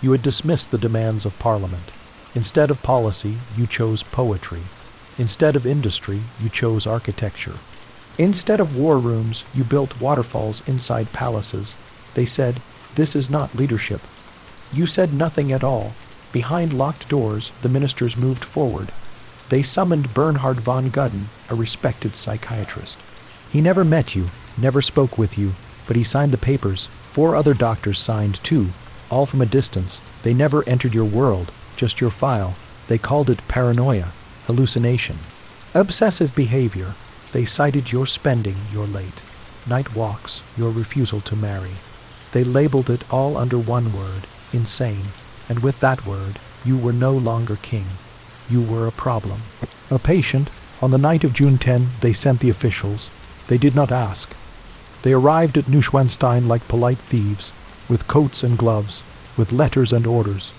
You had dismissed the demands of Parliament. Instead of policy, you chose poetry. Instead of industry, you chose architecture. Instead of war rooms, you built waterfalls inside palaces. They said, "This is not leadership." You said nothing at all. Behind locked doors, the ministers moved forward. They summoned Bernhard von Gudden, a respected psychiatrist. He never met you, never spoke with you, but he signed the papers. 4 other doctors signed too. All from a distance. They never entered your world, just your file. They called it paranoia, hallucination, obsessive behavior. They cited your spending, your late night walks, your refusal to marry. They labeled it all under one word, insane, and with that word, you were no longer king. You were a problem. A patient. On the night of June 10, they sent the officials. They did not ask. They arrived at Neuschwanstein like polite thieves, with coats and gloves, with letters and orders,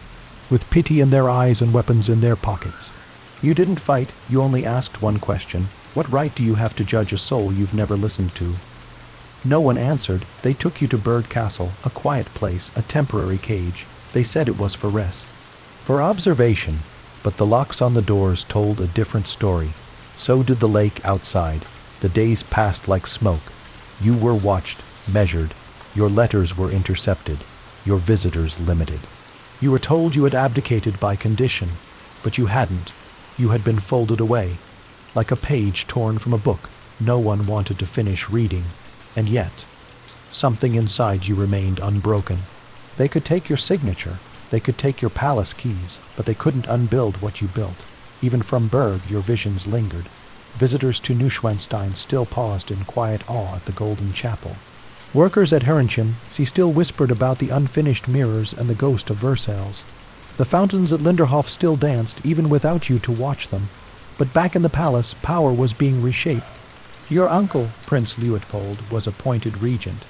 with pity in their eyes and weapons in their pockets. You didn't fight, you only asked one question. What right do you have to judge a soul you've never listened to? No one answered. They took you to Bird Castle, a quiet place, a temporary cage. They said it was for rest, for observation, but the locks on the doors told a different story. So did the lake outside. The days passed like smoke. You were watched, measured. Your letters were intercepted, your visitors limited. You were told you had abdicated by condition, but you hadn't. You had been folded away, like a page torn from a book no one wanted to finish reading, and yet, something inside you remained unbroken. They could take your signature, they could take your palace keys, but they couldn't unbuild what you built. Even from Berg, your visions lingered. Visitors to Neuschwanstein still paused in quiet awe at the Golden Chapel. Workers at Herrenchium, she still whispered about the unfinished mirrors and the ghost of Versailles. The fountains at Linderhof still danced, even without you to watch them. But back in the palace, power was being reshaped. Your uncle, Prince Leopold, was appointed regent.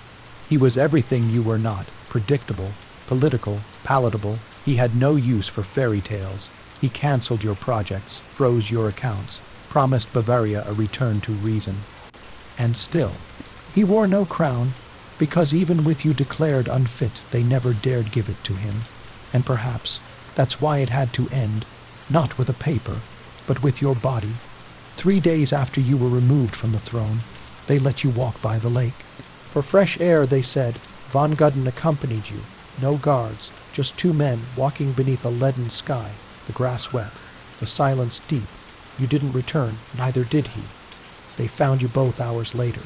He was everything you were not: predictable, political, palatable. He had no use for fairy tales. He cancelled your projects, froze your accounts, promised Bavaria a return to reason. And still, he wore no crown, because even with you declared unfit, they never dared give it to him. And perhaps that's why it had to end, not with a paper, but with your body. 3 days after you were removed from the throne, they let you walk by the lake. For fresh air, they said, Von Gudden accompanied you. No guards, just 2 men walking beneath a leaden sky, the grass wet, the silence deep. You didn't return, neither did he. They found you both hours later,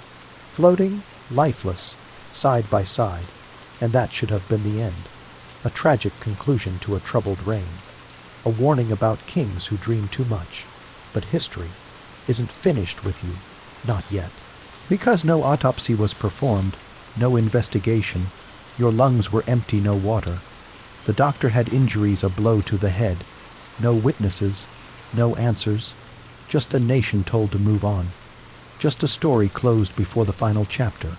floating, lifeless, side by side, and that should have been the end. A tragic conclusion to a troubled reign. A warning about kings who dream too much. But history isn't finished with you, not yet. Because no autopsy was performed, no investigation, your lungs were empty, no water. The doctor had injuries, a blow to the head. No witnesses, no answers, just a nation told to move on. Just a story closed before the final chapter.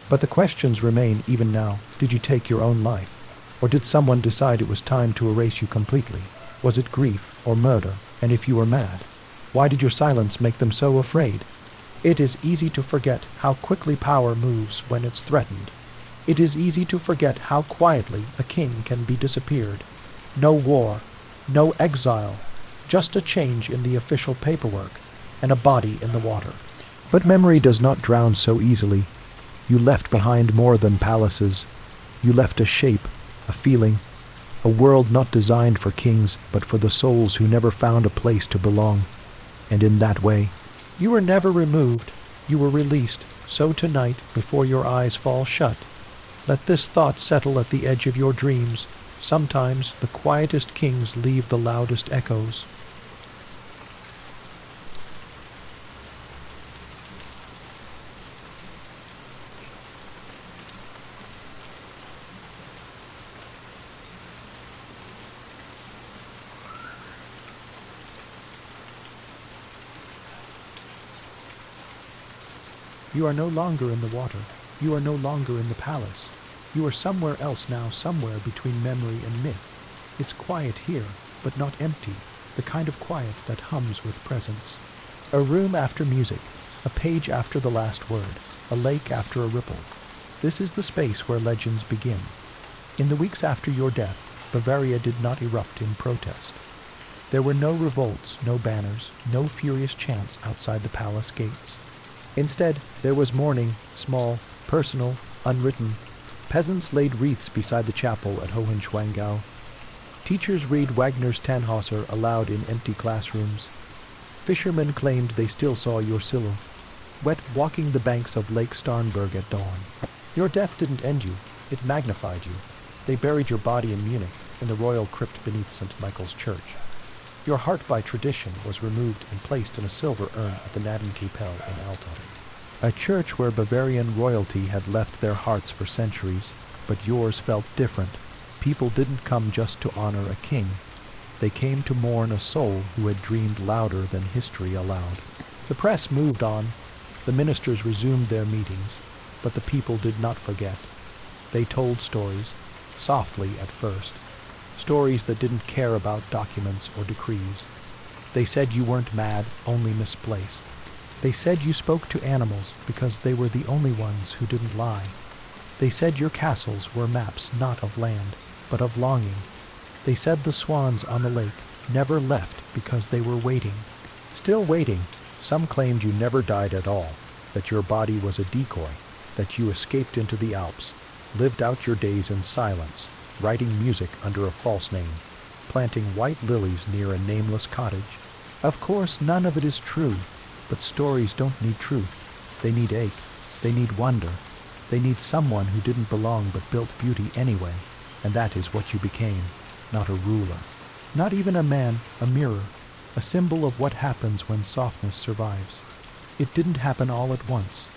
But the questions remain even now. Did you take your own life? Or did someone decide it was time to erase you completely? Was it grief or murder? And if you were mad, why did your silence make them so afraid? It is easy to forget how quickly power moves when it's threatened. It is easy to forget how quietly a king can be disappeared. No war, no exile, just a change in the official paperwork and a body in the water. But memory does not drown so easily. You left behind more than palaces. You left a shape, a feeling, a world not designed for kings, but for the souls who never found a place to belong. And in that way, you were never removed, you were released. So tonight, before your eyes fall shut, let this thought settle at the edge of your dreams. Sometimes the quietest kings leave the loudest echoes. You are no longer in the water. You are no longer in the palace. You are somewhere else now, somewhere between memory and myth. It's quiet here, but not empty, the kind of quiet that hums with presence. A room after music, a page after the last word, a lake after a ripple. This is the space where legends begin. In the weeks after your death, Bavaria did not erupt in protest. There were no revolts, no banners, no furious chants outside the palace gates. Instead, there was mourning, small, personal, unwritten. Peasants laid wreaths beside the chapel at Hohenschwangau. Teachers read Wagner's Tannhäuser aloud in empty classrooms. Fishermen claimed they still saw your silhouette, wet walking the banks of Lake Starnberg at dawn. Your death didn't end you, it magnified you. They buried your body in Munich, in the royal crypt beneath St. Michael's Church. Your heart by tradition was removed and placed in a silver urn at the Nadenkapelle in Altona. A church where Bavarian royalty had left their hearts for centuries, but yours felt different. People didn't come just to honor a king. They came to mourn a soul who had dreamed louder than history allowed. The press moved on. The ministers resumed their meetings, but the people did not forget. They told stories, softly at first. Stories that didn't care about documents or decrees. They said you weren't mad, only misplaced. They said you spoke to animals because they were the only ones who didn't lie. They said your castles were maps not of land, but of longing. They said the swans on the lake never left because they were waiting. Still waiting. Some claimed you never died at all, that your body was a decoy, that you escaped into the Alps, lived out your days in silence, writing music under a false name, planting white lilies near a nameless cottage. Of course, none of it is true, but stories don't need truth. They need ache. They need wonder. They need someone who didn't belong but built beauty anyway, and that is what you became, not a ruler. Not even a man, a mirror, a symbol of what happens when softness survives. It didn't happen all at once.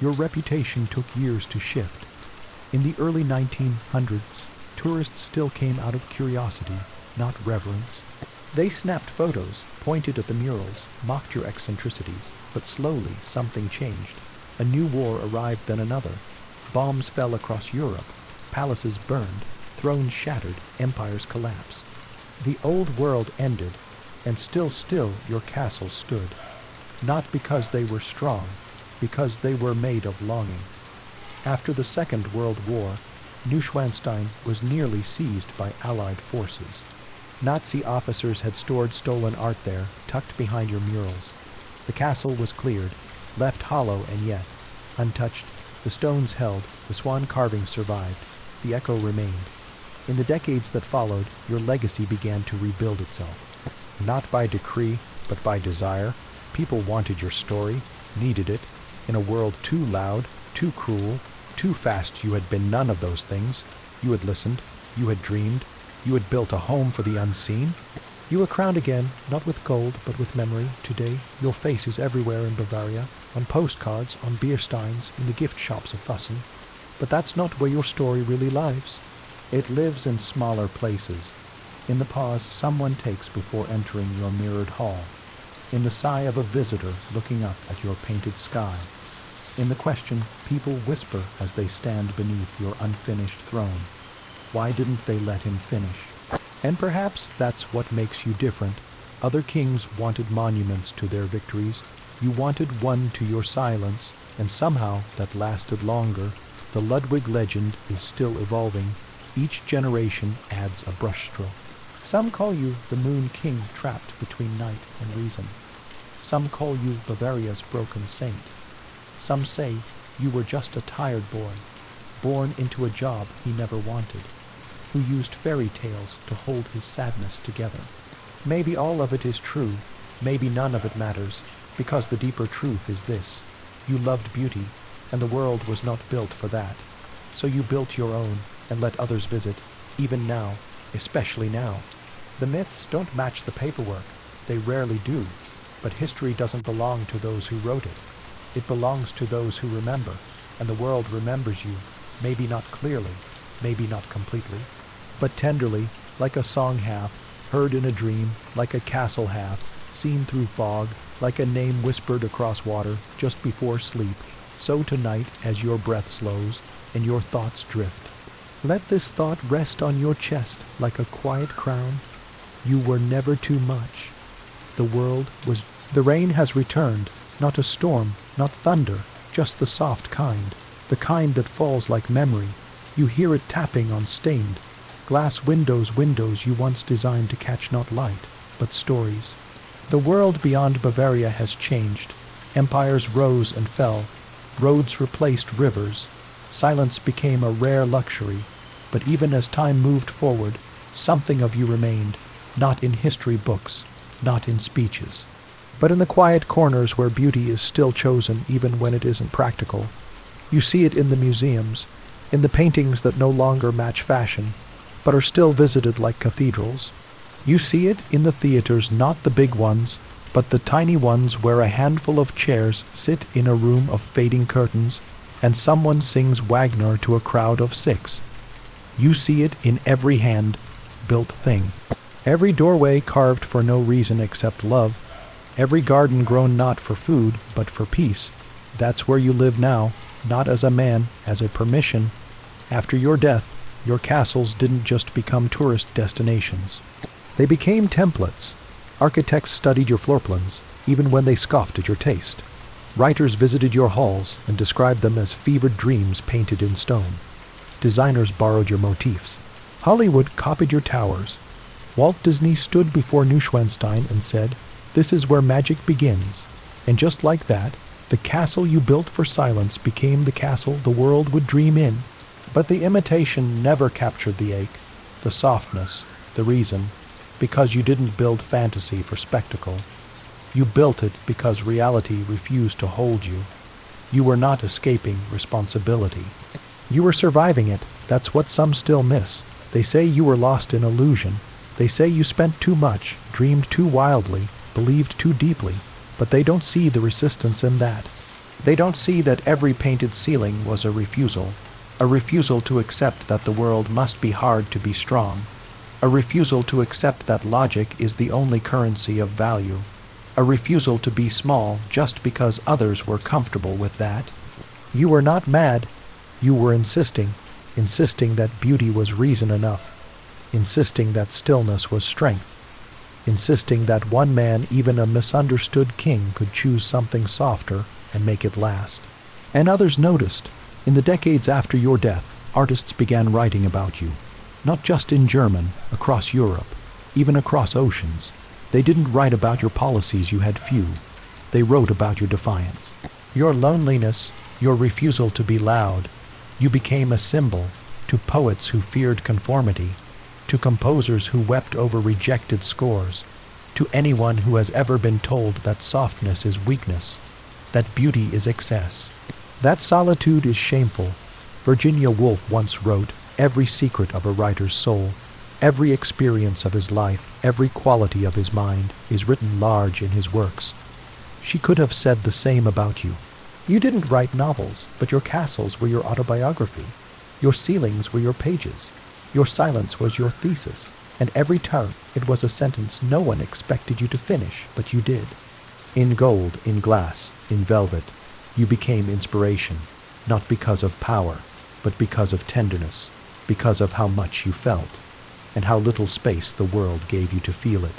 Your reputation took years to shift. In the early 1900s, tourists still came out of curiosity. not reverence. They snapped photos, pointed at the murals, mocked your eccentricities, but slowly something changed. A new war arrived, then another. Bombs fell across Europe, palaces burned, thrones shattered, empires collapsed. The old world ended, and still your castles stood. Not because they were strong, because they were made of longing. After the Second World War, Neuschwanstein was nearly seized by Allied forces. Nazi officers had stored stolen art there, tucked behind your murals. The castle was cleared, left hollow and yet untouched. The stones held, the swan carvings survived, the echo remained. In the decades that followed, your legacy began to rebuild itself. Not by decree, but by desire. People wanted your story, needed it. In a world too loud, too cruel, too fast, you had been none of those things. You had listened, you had dreamed, you had built a home for the unseen. You were crowned again, not with gold, but with memory. Today, your face is everywhere in Bavaria, on postcards, on beer steins, in the gift shops of Fussen. But that's not where your story really lives. It lives in smaller places, in the pause someone takes before entering your mirrored hall, in the sigh of a visitor looking up at your painted sky, in the question people whisper as they stand beneath your unfinished throne. Why didn't they let him finish? And perhaps that's what makes you different. Other kings wanted monuments to their victories. You wanted one to your silence, and somehow that lasted longer. The Ludwig legend is still evolving. Each generation adds a brushstroke. Some call you the Moon King trapped between night and reason. Some call you Bavaria's broken saint. Some say you were just a tired boy, born into a job he never wanted, who used fairy tales to hold his sadness together. Maybe all of it is true, maybe none of it matters, because the deeper truth is this. You loved beauty, and the world was not built for that. So you built your own, and let others visit, even now, especially now. The myths don't match the paperwork, they rarely do, but history doesn't belong to those who wrote it. It belongs to those who remember, and the world remembers you, maybe not clearly, maybe not completely, but tenderly, like a song half, heard in a dream, like a castle half, seen through fog, like a name whispered across water just before sleep. So tonight, as your breath slows and your thoughts drift, let this thought rest on your chest like a quiet crown. You were never too much. The world was... The rain has returned, not a storm, not thunder, just the soft kind, the kind that falls like memory. You hear it tapping on stained glass windows you once designed to catch not light, but stories. The world beyond Bavaria has changed. Empires rose and fell. Roads replaced rivers. Silence became a rare luxury. But even as time moved forward, something of you remained, not in history books, not in speeches, but in the quiet corners where beauty is still chosen even when it isn't practical. You see it in the museums, in the paintings that no longer match fashion, but are still visited like cathedrals. You see it in the theaters, not the big ones, but the tiny ones where a handful of chairs sit in a room of fading curtains, and someone sings Wagner to a crowd of 6. You see it in every hand-built thing. Every doorway carved for no reason except love. Every garden grown not for food, but for peace. That's where you live now, not as a man, as a permission. After your death, your castles didn't just become tourist destinations. They became templates. Architects studied your floor plans, even when they scoffed at your taste. Writers visited your halls and described them as fevered dreams painted in stone. Designers borrowed your motifs. Hollywood copied your towers. Walt Disney stood before Neuschwanstein and said, "This is where magic begins." And just like that, the castle you built for silence became the castle the world would dream in. But the imitation never captured the ache, the softness, the reason, because you didn't build fantasy for spectacle. You built it because reality refused to hold you. You were not escaping responsibility. You were surviving it. That's what some still miss. They say you were lost in illusion. They say you spent too much, dreamed too wildly, believed too deeply, but they don't see the resistance in that. They don't see that every painted ceiling was a refusal to accept that the world must be hard to be strong. a refusal to accept that logic is the only currency of value, a refusal to be small just because others were comfortable with that. You were not mad, you were insisting that beauty was reason enough, insisting that stillness was strength, insisting that one man, even a misunderstood king, could choose something softer and make it last. And others noticed. In the decades after your death, artists began writing about you, not just in German, across Europe, even across oceans. They didn't write about your policies, you had few. They wrote about your defiance, your loneliness, your refusal to be loud. You became a symbol to poets who feared conformity, to composers who wept over rejected scores, to anyone who has ever been told that softness is weakness, that beauty is excess, that solitude is shameful. Virginia Woolf once wrote, "Every secret of a writer's soul, every experience of his life, every quality of his mind is written large in his works." She could have said the same about you. You didn't write novels, but your castles were your autobiography. Your ceilings were your pages. Your silence was your thesis. And every turn, it was a sentence no one expected you to finish, but you did. In gold, in glass, in velvet, you became inspiration, not because of power, but because of tenderness, because of how much you felt, and how little space the world gave you to feel it.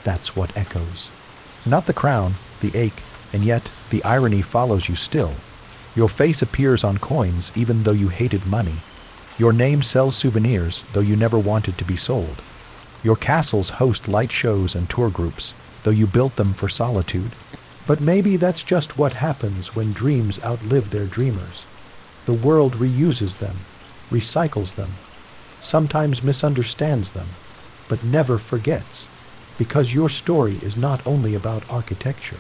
That's what echoes. Not the crown, the ache, and yet the irony follows you still. Your face appears on coins even though you hated money. Your name sells souvenirs though you never wanted to be sold. Your castles host light shows and tour groups, though you built them for solitude. But maybe that's just what happens when dreams outlive their dreamers. The world reuses them, recycles them, sometimes misunderstands them, but never forgets, because your story is not only about architecture.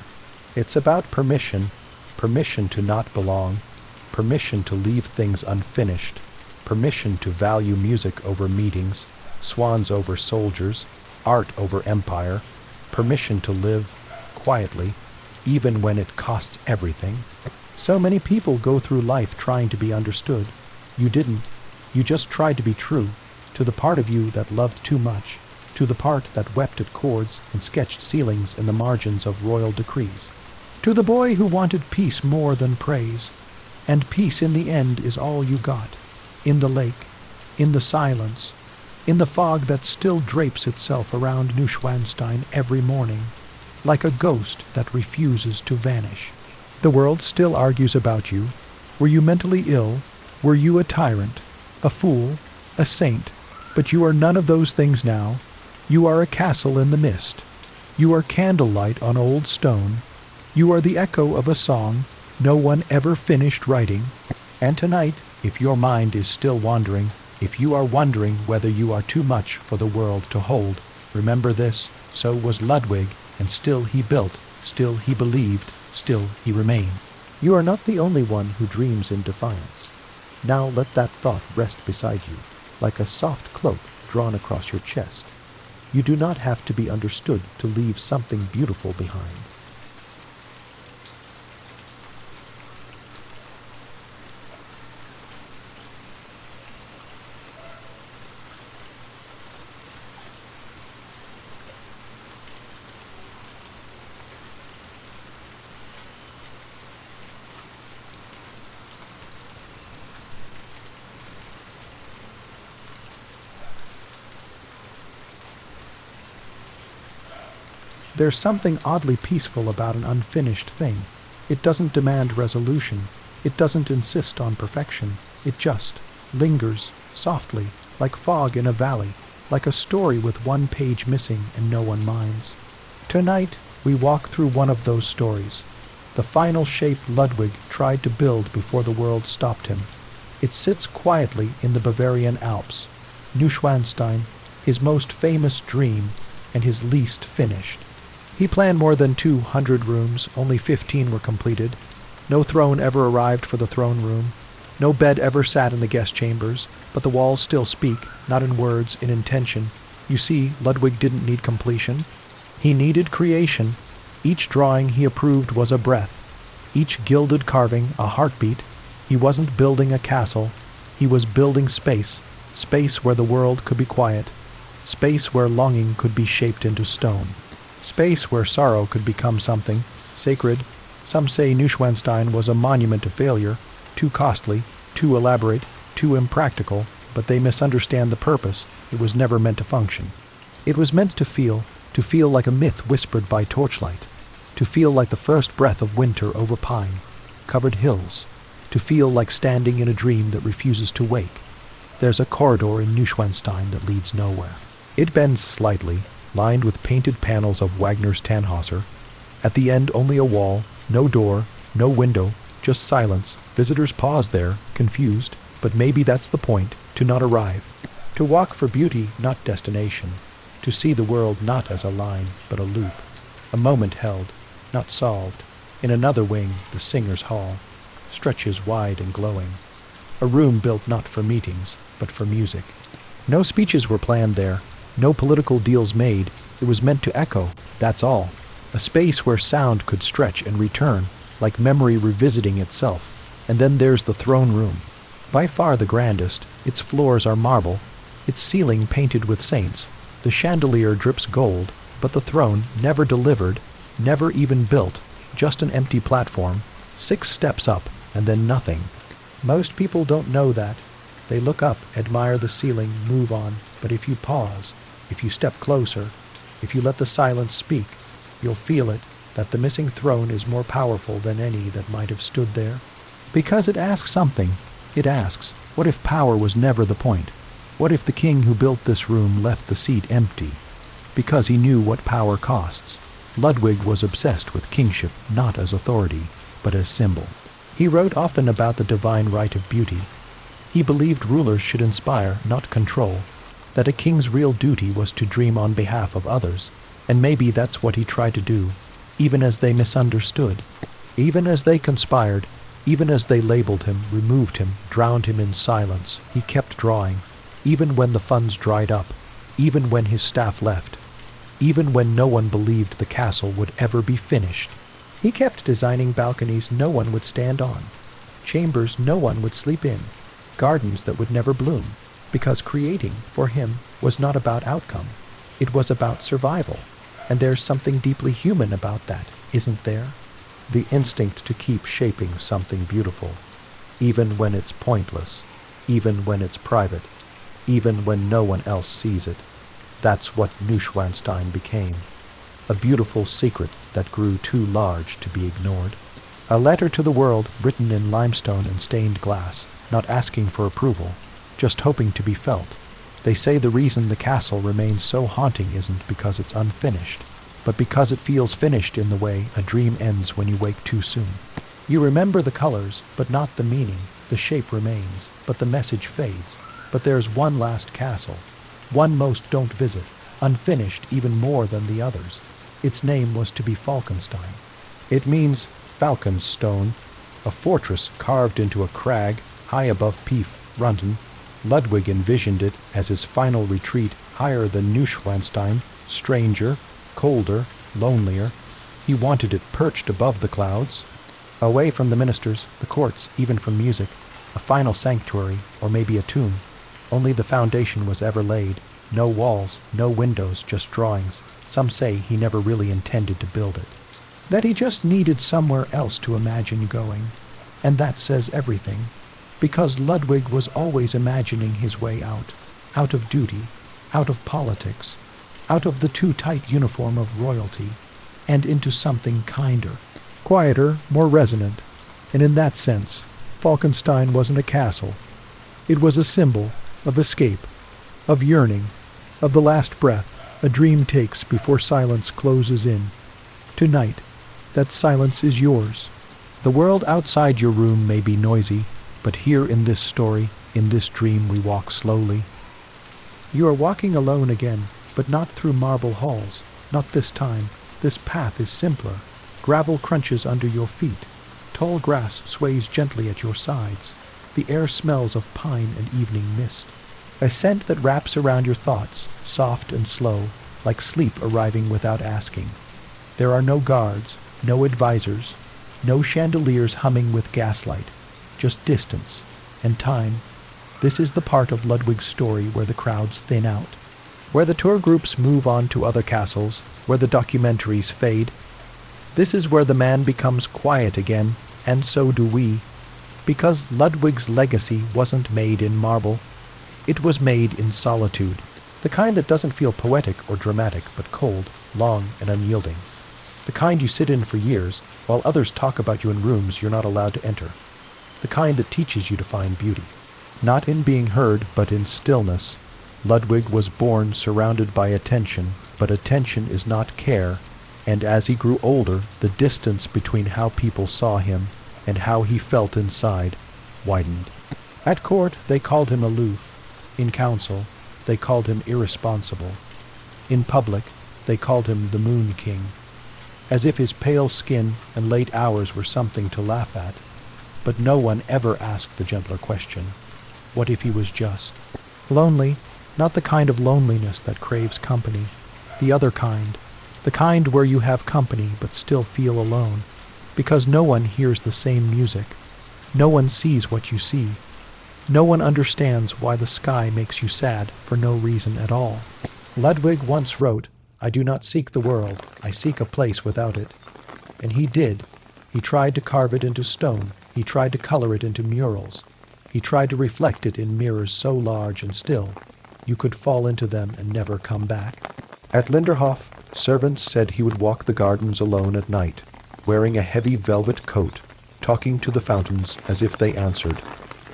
It's about permission, permission to not belong, permission to leave things unfinished, permission to value music over meetings, swans over soldiers, art over empire, permission to live quietly, even when it costs everything. So many people go through life trying to be understood. You didn't. You just tried to be true to the part of you that loved too much, to the part that wept at chords and sketched ceilings in the margins of royal decrees, to the boy who wanted peace more than praise. And peace in the end is all you got, in the lake, in the silence, in the fog that still drapes itself around Neuschwanstein every morning, like a ghost that refuses to vanish. The world still argues about you. Were you mentally ill? Were you a tyrant, a fool, a saint? But you are none of those things now. You are a castle in the mist. You are candlelight on old stone. You are the echo of a song no one ever finished writing. And tonight, if your mind is still wandering, if you are wondering whether you are too much for the world to hold, remember this: so was Ludwig, and still he built, still he believed, still he remained. You are not the only one who dreams in defiance. Now let that thought rest beside you, like a soft cloak drawn across your chest. You do not have to be understood to leave something beautiful behind. There's something oddly peaceful about an unfinished thing. It doesn't demand resolution. It doesn't insist on perfection. It just lingers softly, like fog in a valley, like a story with one page missing and no one minds. Tonight, we walk through one of those stories, the final shape Ludwig tried to build before the world stopped him. It sits quietly in the Bavarian Alps, Neuschwanstein, his most famous dream and his least finished. He planned more than 200 rooms, only 15 were completed. No throne ever arrived for the throne room. No bed ever sat in the guest chambers, but the walls still speak, not in words, in intention. You see, Ludwig didn't need completion. He needed creation. Each drawing he approved was a breath. Each gilded carving a heartbeat. He wasn't building a castle. He was building space, space where the world could be quiet. Space where longing could be shaped into stone. Space where sorrow could become something sacred. Some say Neuschwanstein was a monument to failure, too costly, too elaborate, too impractical, but they misunderstand the purpose. It was never meant to function. It was meant to feel like a myth whispered by torchlight, to feel like the first breath of winter over pine-covered hills, to feel like standing in a dream that refuses to wake. There's a corridor in Neuschwanstein that leads nowhere. It bends slightly, lined with painted panels of Wagner's Tannhäuser. At the end only a wall, no door, no window, just silence. Visitors pause there, confused, but maybe that's the point, to not arrive. To walk for beauty, not destination. To see the world not as a line, but a loop. A moment held, not solved. In another wing, the singer's hall, stretches wide and glowing. A room built not for meetings, but for music. No speeches were planned there, no political deals made. It was meant to echo, that's all. A space where sound could stretch and return, like memory revisiting itself. And then there's the throne room. By far the grandest, its floors are marble, its ceiling painted with saints. The chandelier drips gold, but the throne, never delivered, never even built, just an empty platform, 6 steps up, and then nothing. Most people don't know that. They look up, admire the ceiling, move on, but if you pause, if you step closer, if you let the silence speak, you'll feel it, that the missing throne is more powerful than any that might have stood there. Because it asks something. It asks, what if power was never the point? What if the king who built this room left the seat empty? Because he knew what power costs. Ludwig was obsessed with kingship not as authority, but as symbol. He wrote often about the divine right of beauty. He believed rulers should inspire, not control, that a king's real duty was to dream on behalf of others, and maybe that's what he tried to do, even as they misunderstood, even as they conspired, even as they labeled him, removed him, drowned him in silence. He kept drawing, even when the funds dried up, even when his staff left, even when no one believed the castle would ever be finished. He kept designing balconies no one would stand on, chambers no one would sleep in, gardens that would never bloom, because creating, for him, was not about outcome. It was about survival, and there's something deeply human about that, isn't there? The instinct to keep shaping something beautiful, even when it's pointless, even when it's private, even when no one else sees it. That's what Neuschwanstein became. A beautiful secret that grew too large to be ignored. A letter to the world written in limestone and stained glass, not asking for approval, just hoping to be felt. They say the reason the castle remains so haunting isn't because it's unfinished, but because it feels finished in the way a dream ends when you wake too soon. You remember the colors, but not the meaning. The shape remains, but the message fades. But there's one last castle, one most don't visit, unfinished even more than the others. Its name was to be Falkenstein. It means falcon's stone, a fortress carved into a crag high above Pief, Runton. Ludwig envisioned it as his final retreat higher than Neuschwanstein, stranger, colder, lonelier. He wanted it perched above the clouds, away from the ministers, the courts, even from music, a final sanctuary, or maybe a tomb. Only the foundation was ever laid. No walls, no windows, just drawings. Some say he never really intended to build it. That he just needed somewhere else to imagine going. And that says everything. Because Ludwig was always imagining his way out of duty, out of politics, out of the too tight uniform of royalty, and into something kinder, quieter, more resonant. And in that sense, Falkenstein wasn't a castle. It was a symbol of escape, of yearning, of the last breath a dream takes before silence closes in. Tonight, that silence is yours. The world outside your room may be noisy, but here in this story, in this dream, we walk slowly. You are walking alone again, but not through marble halls. Not this time. This path is simpler. Gravel crunches under your feet. Tall grass sways gently at your sides. The air smells of pine and evening mist. A scent that wraps around your thoughts, soft and slow, like sleep arriving without asking. There are no guards, no advisors, no chandeliers humming with gaslight, just distance and time. This is the part of Ludwig's story where the crowds thin out. where the tour groups move on to other castles, where the documentaries fade. This is where the man becomes quiet again, and so do we, because Ludwig's legacy wasn't made in marble. It was made in solitude, the kind that doesn't feel poetic or dramatic, but cold, long, and unyielding. The kind you sit in for years, while others talk about you in rooms you're not allowed to enter. The kind that teaches you to find beauty. Not in being heard, but in stillness. Ludwig was born surrounded by attention, but attention is not care, and as he grew older, the distance between how people saw him and how he felt inside widened. At court, they called him aloof. In council, they called him irresponsible. In public, they called him the Moon King, as if his pale skin and late hours were something to laugh at. But no one ever asked the gentler question, what if he was just? Lonely, not the kind of loneliness that craves company, the other kind, the kind where you have company but still feel alone, because no one hears the same music, no one sees what you see, no one understands why the sky makes you sad for no reason at all. Ludwig once wrote, "I do not seek the world, I seek a place without it." And he did. He tried to carve it into stone, he tried to color it into murals, he tried to reflect it in mirrors so large and still, you could fall into them and never come back. At Linderhof, servants said he would walk the gardens alone at night, wearing a heavy velvet coat, talking to the fountains as if they answered.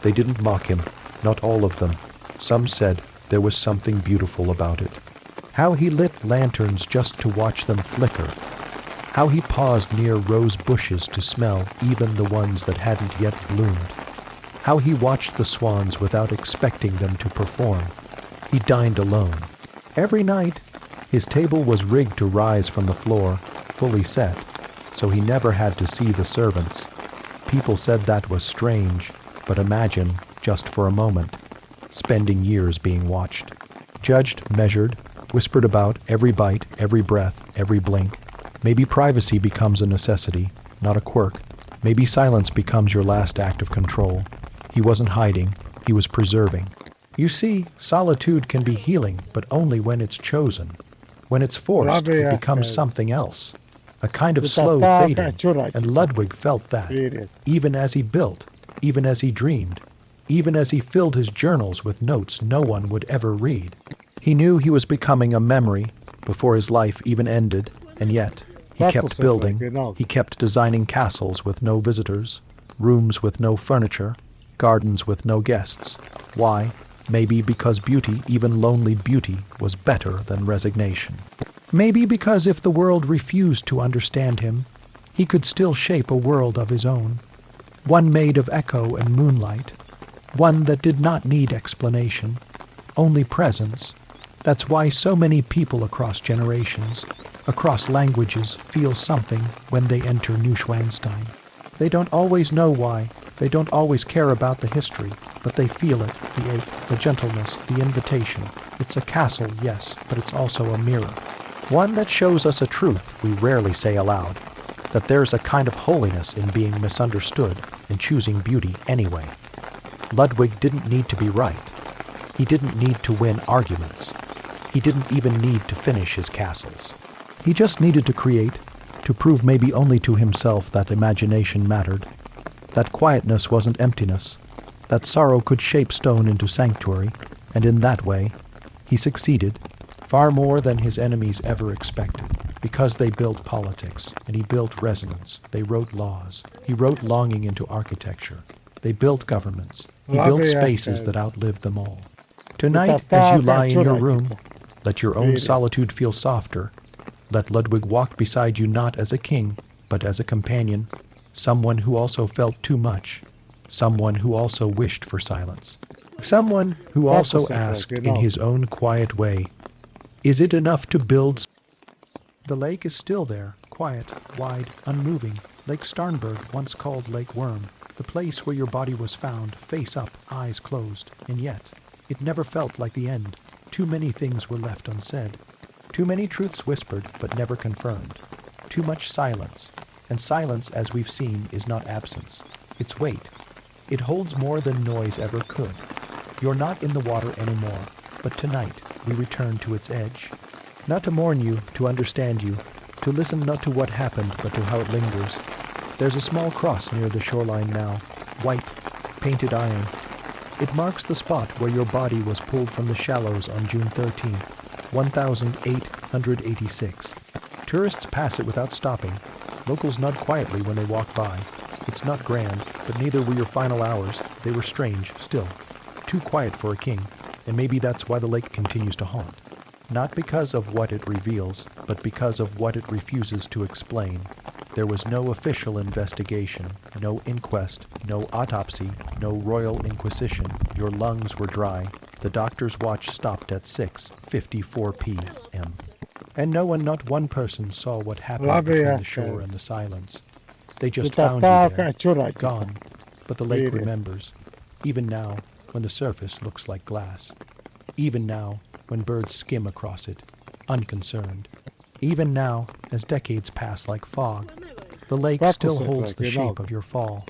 They didn't mock him, not all of them. Some said there was something beautiful about it. How he lit lanterns just to watch them flicker. How he paused near rose bushes to smell even the ones that hadn't yet bloomed. How he watched the swans without expecting them to perform. He dined alone. Every night, his table was rigged to rise from the floor, fully set, so he never had to see the servants. People said that was strange, but imagine, just for a moment, spending years being watched. Judged, measured, whispered about every bite, every breath, every blink. Maybe privacy becomes a necessity, not a quirk. Maybe silence becomes your last act of control. He wasn't hiding, he was preserving. You see, solitude can be healing, but only when it's chosen. When it's forced, it becomes something else. A kind of slow fading, and Ludwig felt that, even as he built, even as he dreamed, even as he filled his journals with notes no one would ever read. He knew he was becoming a memory before his life even ended, and yet he kept building. He kept designing castles with no visitors, rooms with no furniture, gardens with no guests. Why? Maybe because beauty, even lonely beauty, was better than resignation. Maybe because if the world refused to understand him, he could still shape a world of his own, one made of echo and moonlight, one that did not need explanation, only presence. That's why so many people across generations, across languages, feel something when they enter Neuschwanstein. They don't always know why, they don't always care about the history, but they feel it, the ache, the gentleness, the invitation. It's a castle, yes, but it's also a mirror. One that shows us a truth we rarely say aloud, that there's a kind of holiness in being misunderstood and choosing beauty anyway. Ludwig didn't need to be right. He didn't need to win arguments. He didn't even need to finish his castles. He just needed to create, to prove maybe only to himself that imagination mattered, that quietness wasn't emptiness, that sorrow could shape stone into sanctuary, and in that way, he succeeded, far more than his enemies ever expected, because they built politics, and he built resonance, they wrote laws, he wrote longing into architecture, they built governments, he built spaces that outlived them all. Tonight, as you lie in your room, let your own solitude feel softer. Let Ludwig walk beside you not as a king, but as a companion, someone who also felt too much, someone who also wished for silence, someone who also asked in his own quiet way, is it enough to build? The lake is still there, quiet, wide, unmoving. Lake Starnberg, once called Lake Worm, the place where your body was found, face up, eyes closed, and yet it never felt like the end. Too many things were left unsaid. Too many truths whispered, but never confirmed. Too much silence. And silence, as we've seen, is not absence. It's weight. It holds more than noise ever could. You're not in the water anymore, but tonight we return to its edge. Not to mourn you, to understand you, to listen not to what happened, but to how it lingers. There's a small cross near the shoreline now, white, painted iron. It marks the spot where your body was pulled from the shallows on June 13th, 1886. Tourists pass it without stopping. Locals nod quietly when they walk by. It's not grand, but neither were your final hours. They were strange, still. Too quiet for a king, and maybe that's why the lake continues to haunt. Not because of what it reveals, but because of what it refuses to explain. There was no official investigation, no inquest, no autopsy, no royal inquisition. Your lungs were dry. The doctor's watch stopped at 6:54 p.m. And no one, not one person, saw what happened between the shore and the silence. They just found you there, gone. But the lake remembers, even now, when the surface looks like glass. Even now, when birds skim across it, unconcerned. Even now, as decades pass like fog, the lake still holds the shape of your fall,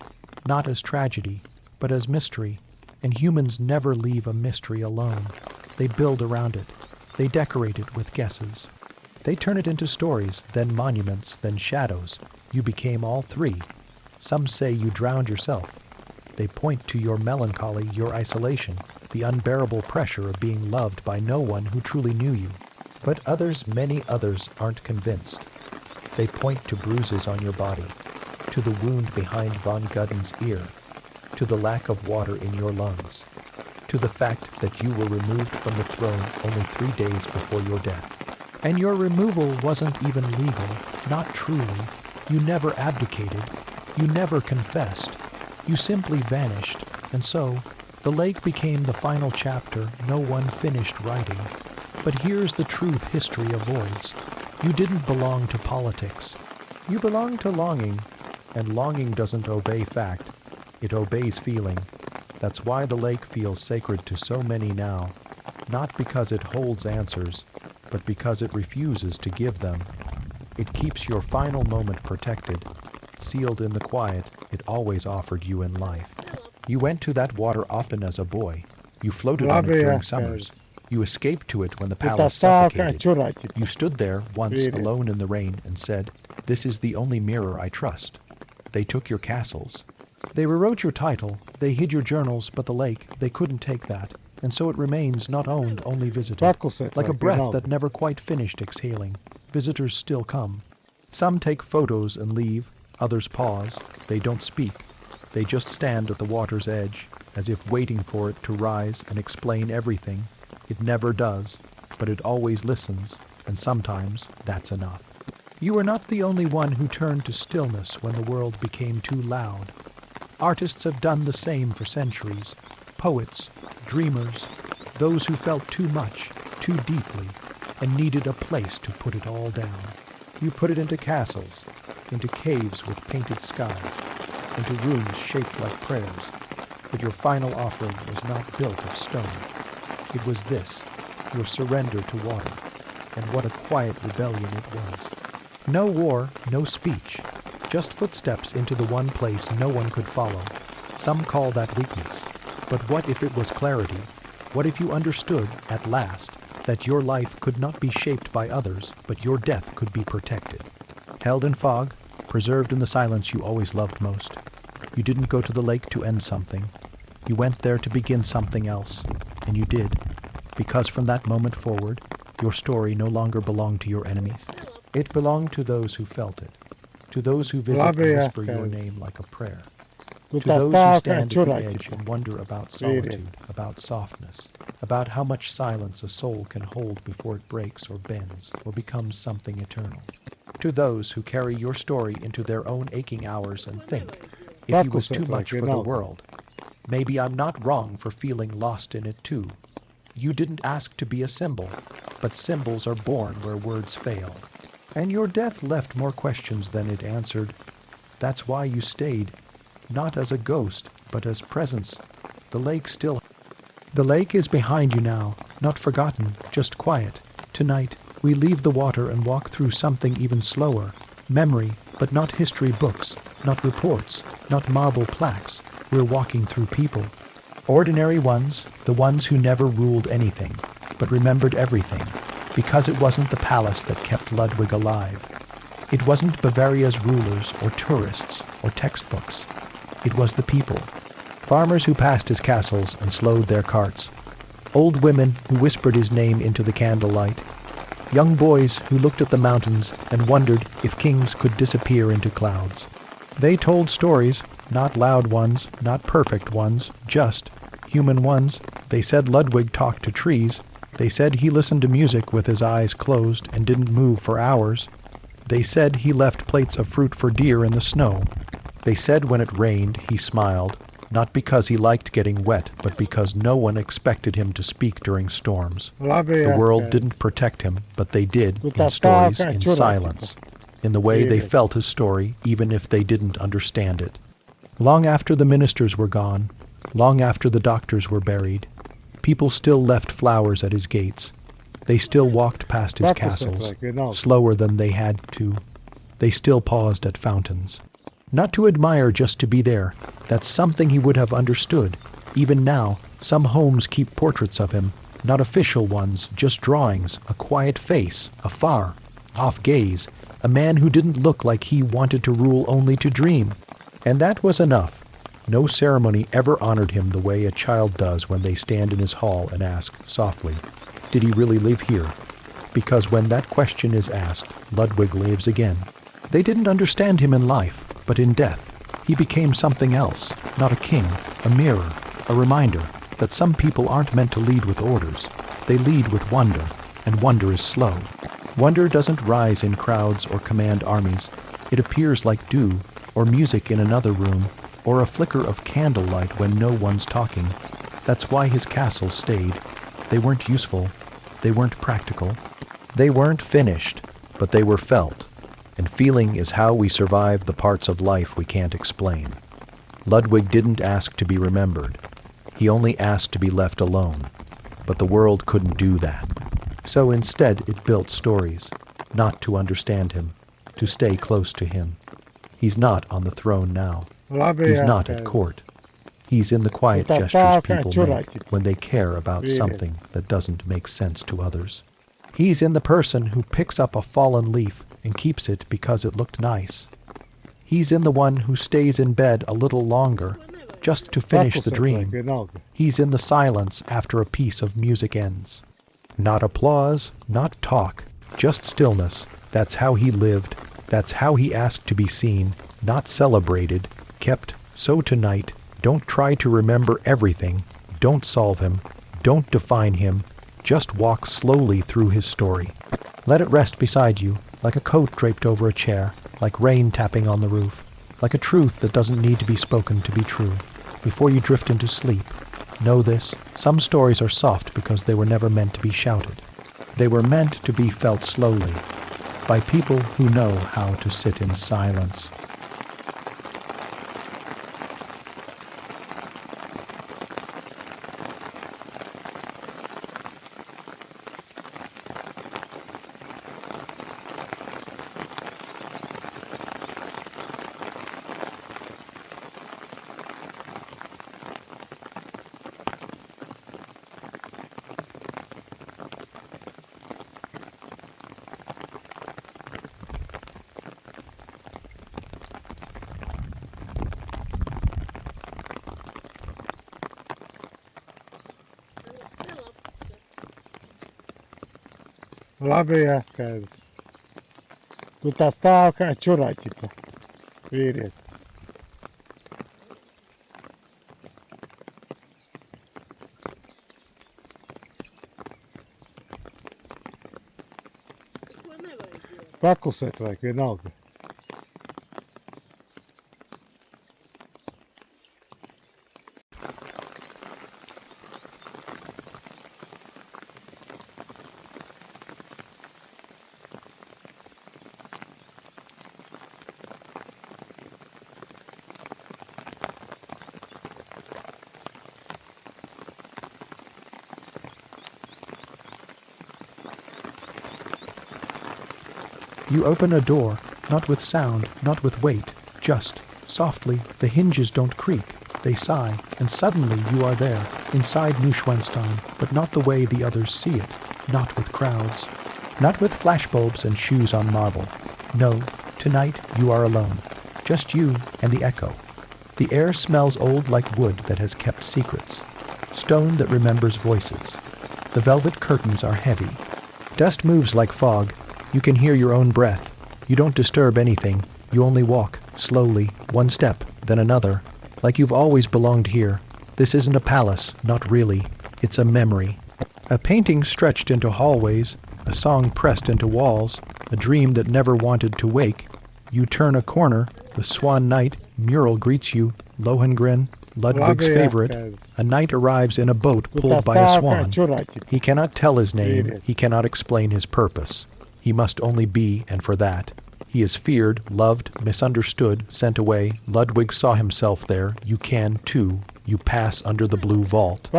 not as tragedy, but as mystery. And humans never leave a mystery alone. They build around it. They decorate it with guesses. They turn it into stories, then monuments, then shadows. You became all three. Some say you drowned yourself. They point to your melancholy, your isolation, the unbearable pressure of being loved by no one who truly knew you. But others, many others, aren't convinced. They point to bruises on your body, to the wound behind von Gudden's ear, to the lack of water in your lungs, to the fact that you were removed from the throne only 3 days before your death. And your removal wasn't even legal, not truly. You never abdicated. You never confessed. You simply vanished. And so, the lake became the final chapter no one finished writing. But here's the truth history avoids. You didn't belong to politics. You belong to longing. And longing doesn't obey fact. It obeys feeling. That's why the lake feels sacred to so many now. Not because it holds answers, but because it refuses to give them. It keeps your final moment protected, sealed in the quiet it always offered you in life. You went to that water often as a boy. You floated on it during summers. You escaped to it when the palace suffocated. You stood there once alone in the rain and said, "This is the only mirror I trust." They took your castles. They rewrote your title. They hid your journals, but the lake, they couldn't take that. And so it remains not owned, only visited. Like a breath that never quite finished exhaling. Visitors still come. Some take photos and leave. Others pause. They don't speak. They just stand at the water's edge, as if waiting for it to rise and explain everything. It never does, but it always listens, and sometimes that's enough. You are not the only one who turned to stillness when the world became too loud. Artists have done the same for centuries. Poets, dreamers, those who felt too much, too deeply, and needed a place to put it all down. You put it into castles, into caves with painted skies, into rooms shaped like prayers. But your final offering was not built of stone. It was this, your surrender to water, and what a quiet rebellion it was. No war, no speech, just footsteps into the one place no one could follow. Some call that weakness. But what if it was clarity? What if you understood, at last, that your life could not be shaped by others, but your death could be protected? Held in fog, preserved in the silence you always loved most. You didn't go to the lake to end something. You went there to begin something else. And you did. Because from that moment forward, your story no longer belonged to your enemies. It belonged to those who felt it. To those who visit and whisper your name like a prayer. To those who stand at the edge and wonder about solitude, about softness, about how much silence a soul can hold before it breaks or bends or becomes something eternal. To those who carry your story into their own aching hours and think, if he was too much for the world, maybe I'm not wrong for feeling lost in it too. You didn't ask to be a symbol, but symbols are born where words fail. And your death left more questions than it answered. That's why you stayed. Not as a ghost, but as presence. The lake is behind you now, not forgotten, just quiet. Tonight, we leave the water and walk through something even slower. Memory, but not history books, not reports, not marble plaques. We're walking through people. Ordinary ones, the ones who never ruled anything. but remembered everything, because it wasn't the palace that kept Ludwig alive. It wasn't Bavaria's rulers or tourists or textbooks. It was the people. Farmers who passed his castles and slowed their carts. Old women who whispered his name into the candlelight. Young boys who looked at the mountains and wondered if kings could disappear into clouds. They told stories, not loud ones, not perfect ones, just human ones. They said Ludwig talked to trees. They said he listened to music with his eyes closed and didn't move for hours. They said he left plates of fruit for deer in the snow. They said when it rained, he smiled, not because he liked getting wet, but because no one expected him to speak during storms. The world didn't protect him, but they did, in stories, in silence, in the way they felt his story, even if they didn't understand it. Long after the ministers were gone, long after the doctors were buried, people still left flowers at his gates. They still walked past his castles, slower than they had to. They still paused at fountains. Not to admire, just to be there. That's something he would have understood. Even now, some homes keep portraits of him, not official ones, just drawings, a quiet face, a far off gaze, a man who didn't look like he wanted to rule, only to dream. And that was enough. No ceremony ever honored him the way a child does when they stand in his hall and ask, softly, did he really live here? Because when that question is asked, Ludwig lives again. They didn't understand him in life, but in death, he became something else, not a king, a mirror, a reminder that some people aren't meant to lead with orders. They lead with wonder, and wonder is slow. Wonder doesn't rise in crowds or command armies. It appears like dew, or music in another room, or a flicker of candlelight when no one's talking. That's why his castles stayed. They weren't useful. They weren't practical. They weren't finished, but they were felt. And feeling is how we survive the parts of life we can't explain. Ludwig didn't ask to be remembered. He only asked to be left alone. But the world couldn't do that. So instead it built stories, not to understand him, to stay close to him. He's not on the throne now. He's not at court. He's in the quiet gestures people make when they care about something that doesn't make sense to others. He's in the person who picks up a fallen leaf and keeps it because it looked nice. He's in the one who stays in bed a little longer, just to finish the dream. He's in the silence after a piece of music ends. Not applause, not talk, just stillness. That's how he lived. That's how he asked to be seen, not celebrated, kept. So tonight, don't try to remember everything. Don't solve him. Don't define him. Just walk slowly through his story. Let it rest beside you, like a coat draped over a chair, like rain tapping on the roof, like a truth that doesn't need to be spoken to be true. Before you drift into sleep, know this: some stories are soft because they were never meant to be shouted. They were meant to be felt slowly, by people who know how to sit in silence. Labi, jā, skaidrs. Tu tā stāv kā čurā, ķipa, vīrietis. Paklusēt vajag vienalga. You open a door, not with sound, not with weight, just, softly, the hinges don't creak, they sigh, and suddenly you are there, inside Neuschwanstein, but not the way the others see it, not with crowds, not with flashbulbs and shoes on marble. No, tonight you are alone, just you and the echo. The air smells old like wood that has kept secrets, stone that remembers voices. The velvet curtains are heavy. Dust moves like fog. You can hear your own breath. You don't disturb anything. You only walk, slowly, one step, then another, like you've always belonged here. This isn't a palace, not really. It's a memory. A painting stretched into hallways, a song pressed into walls, a dream that never wanted to wake. You turn a corner, the Swan Knight mural greets you, Lohengrin, Ludwig's favorite. A knight arrives in a boat pulled by a swan. He cannot tell his name, he cannot explain his purpose. He must only be, and for that. He is feared, loved, misunderstood, sent away. Ludwig saw himself there. You can, too. You pass under the blue vault.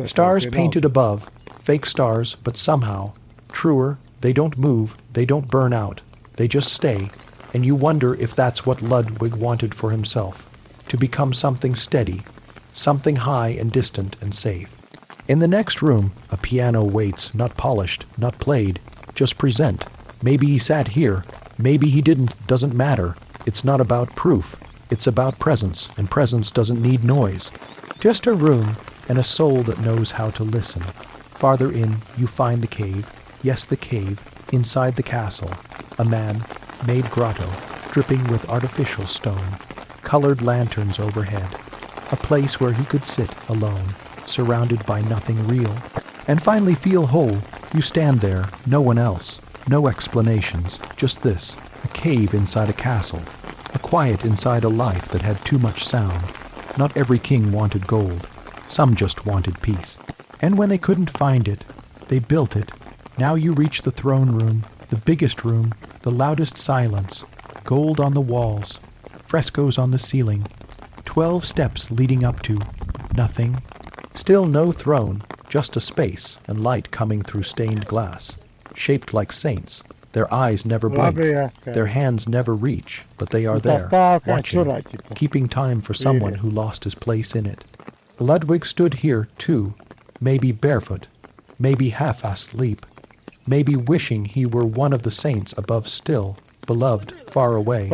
Stars painted above, fake stars, but somehow, truer, they don't move, they don't burn out. They just stay, and you wonder if that's what Ludwig wanted for himself. To become something steady, something high and distant and safe. In the next room, a piano waits, not polished, not played, just present. Maybe he sat here, maybe he didn't, doesn't matter. It's not about proof, it's about presence, and presence doesn't need noise. Just a room and a soul that knows how to listen. Farther in, you find the cave, yes, the cave, inside the castle. A man-made grotto, dripping with artificial stone, colored lanterns overhead. A place where he could sit alone, surrounded by nothing real, and finally feel whole. You stand there, no one else, no explanations, just this, a cave inside a castle, a quiet inside a life that had too much sound. Not every king wanted gold, some just wanted peace. And when they couldn't find it, they built it. Now you reach the throne room, the biggest room, the loudest silence, gold on the walls, frescoes on the ceiling, 12 steps leading up to nothing. Still no throne, just a space and light coming through stained glass, shaped like saints. Their eyes never blink, their hands never reach, but they are there, watching, keeping time for someone who lost his place in it. Ludwig stood here, too, maybe barefoot, maybe half asleep, maybe wishing he were one of the saints above still, beloved, far away.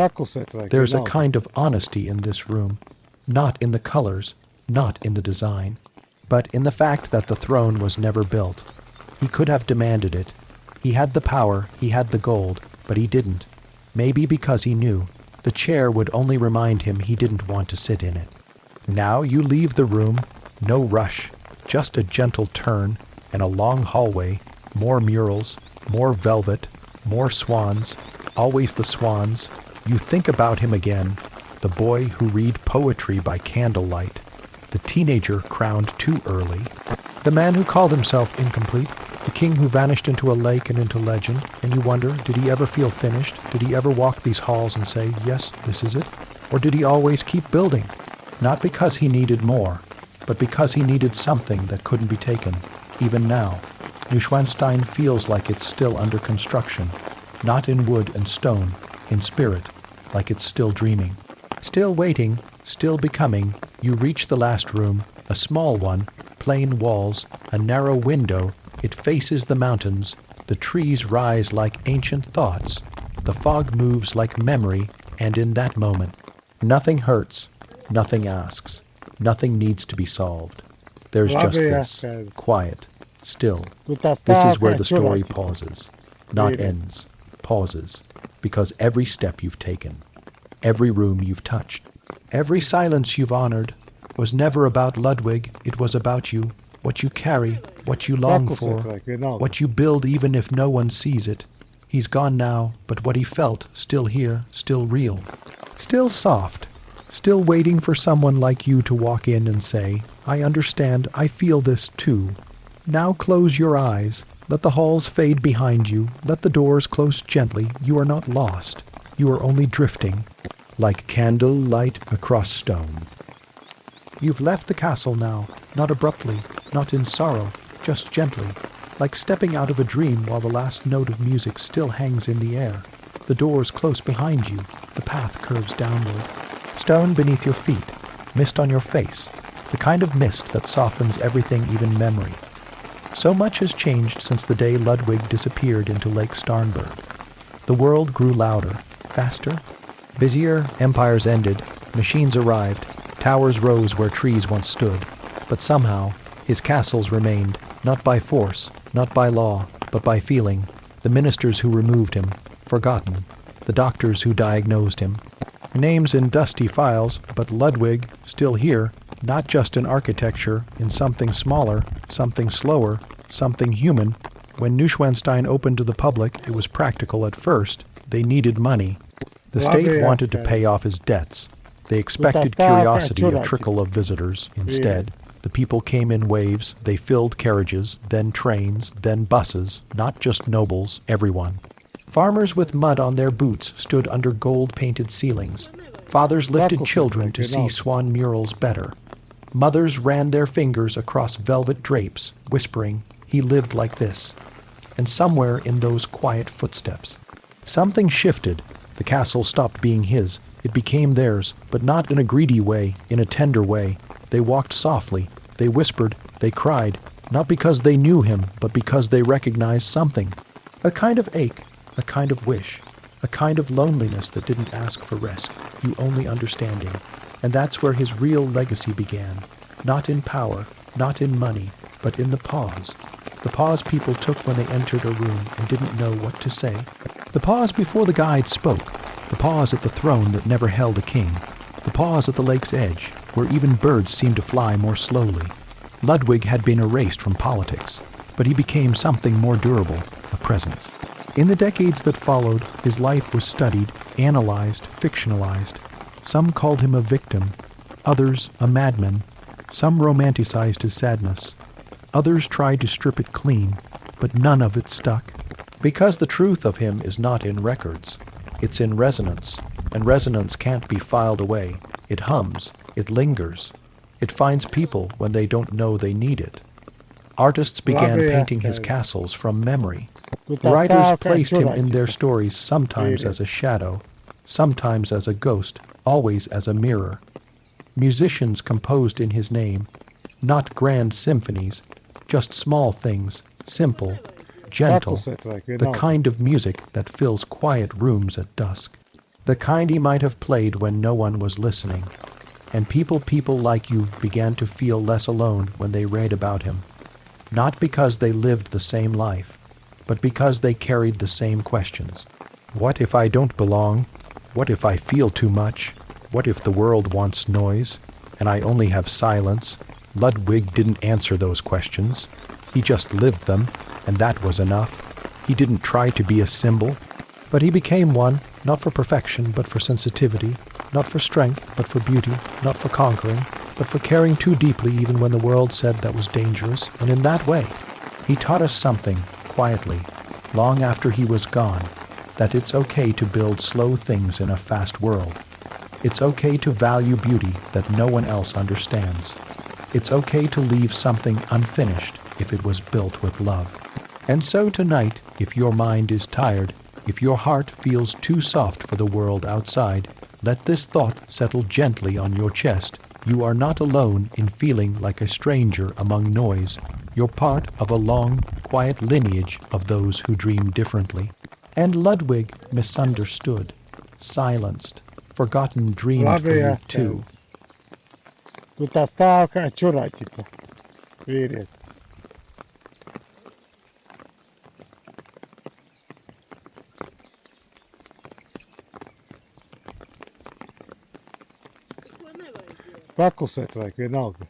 There's a kind of honesty in this room, not in the colors, not in the design, but in the fact that the throne was never built. He could have demanded it. He had the power, he had the gold, but he didn't. Maybe because he knew the chair would only remind him he didn't want to sit in it. Now you leave the room, no rush, just a gentle turn and a long hallway, more murals, more velvet, more swans, always the swans. You think about him again, the boy who read poetry by candlelight, the teenager crowned too early, the man who called himself incomplete, the king who vanished into a lake and into legend, and you wonder, did he ever feel finished? Did he ever walk these halls and say, yes, this is it? Or did he always keep building? Not because he needed more, but because he needed something that couldn't be taken, even now. Neuschwanstein feels like it's still under construction, not in wood and stone, in spirit, like it's still dreaming. Still waiting, still becoming, you reach the last room, a small one, plain walls, a narrow window. It faces the mountains, the trees rise like ancient thoughts, the fog moves like memory, and in that moment, nothing hurts, nothing asks, nothing needs to be solved. There's just this, quiet, still. This is where the story pauses, not ends, pauses, because every step you've taken, every room you've touched, every silence you've honored was never about Ludwig, it was about you. What you carry, what you long for, what you build even if no one sees it. He's gone now, but what he felt, still here, still real. Still soft, still waiting for someone like you to walk in and say, I understand, I feel this too. Now close your eyes, let the halls fade behind you, let the doors close gently, you are not lost, you are only drifting, like candle light across stone. You've left the castle now, not abruptly, not in sorrow, just gently, like stepping out of a dream while the last note of music still hangs in the air. The doors close behind you, the path curves downward. Stone beneath your feet, mist on your face, the kind of mist that softens everything, even memory. So much has changed since the day Ludwig disappeared into Lake Starnberg. The world grew louder, faster, busier, empires ended, machines arrived, towers rose where trees once stood, but somehow his castles remained, not by force, not by law, but by feeling, the ministers who removed him, forgotten, the doctors who diagnosed him. Names in dusty files, but Ludwig, still here, not just in architecture, in something smaller, something slower, something human. When Neuschwanstein opened to the public, it was practical at first. They needed money. The state wanted to pay off his debts. They expected curiosity, a trickle of visitors. Instead, the people came in waves. They filled carriages, then trains, then buses, not just nobles, everyone. Farmers with mud on their boots stood under gold-painted ceilings. Fathers lifted children to see swan murals better. Mothers ran their fingers across velvet drapes, whispering, "He lived like this." And somewhere in those quiet footsteps, something shifted. The castle stopped being his. It became theirs, but not in a greedy way, in a tender way. They walked softly. They whispered. They cried, not because they knew him, but because they recognized something. A kind of ache, a kind of wish, a kind of loneliness that didn't ask for rest, you only understanding. And that's where his real legacy began. Not in power, not in money, but in the pause. The pause people took when they entered a room and didn't know what to say. The pause before the guide spoke. The pause at the throne that never held a king. The pause at the lake's edge, where even birds seemed to fly more slowly. Ludwig had been erased from politics, but he became something more durable, a presence. In the decades that followed, his life was studied, analyzed, fictionalized. Some called him a victim, others a madman. Some romanticized his sadness. Others tried to strip it clean, but none of it stuck. Because the truth of him is not in records. It's in resonance, and resonance can't be filed away. It hums, it lingers. It finds people when they don't know they need it. Artists began painting his castles from memory. Writers placed him in their stories sometimes as a shadow, sometimes as a ghost, always as a mirror. Musicians composed in his name, not grand symphonies, just small things, simple, gentle, the kind of music that fills quiet rooms at dusk, the kind he might have played when no one was listening. And people like you began to feel less alone when they read about him, not because they lived the same life, but because they carried the same questions. What if I don't belong? What if I feel too much? What if the world wants noise, and I only have silence? Ludwig didn't answer those questions. He just lived them, and that was enough. He didn't try to be a symbol, but he became one, not for perfection, but for sensitivity, not for strength, but for beauty, not for conquering, but for caring too deeply even when the world said that was dangerous, and in that way, he taught us something, quietly, long after he was gone, that it's okay to build slow things in a fast world. It's okay to value beauty that no one else understands. It's okay to leave something unfinished if it was built with love. And so tonight, if your mind is tired, if your heart feels too soft for the world outside, let this thought settle gently on your chest. You are not alone in feeling like a stranger among noise. You're part of a long, quiet lineage of those who dream differently. And Ludwig misunderstood, silenced, forgotten dreamed for you too. Тут оставка чура, типа. Верит. Paklusēt vajag vienalga.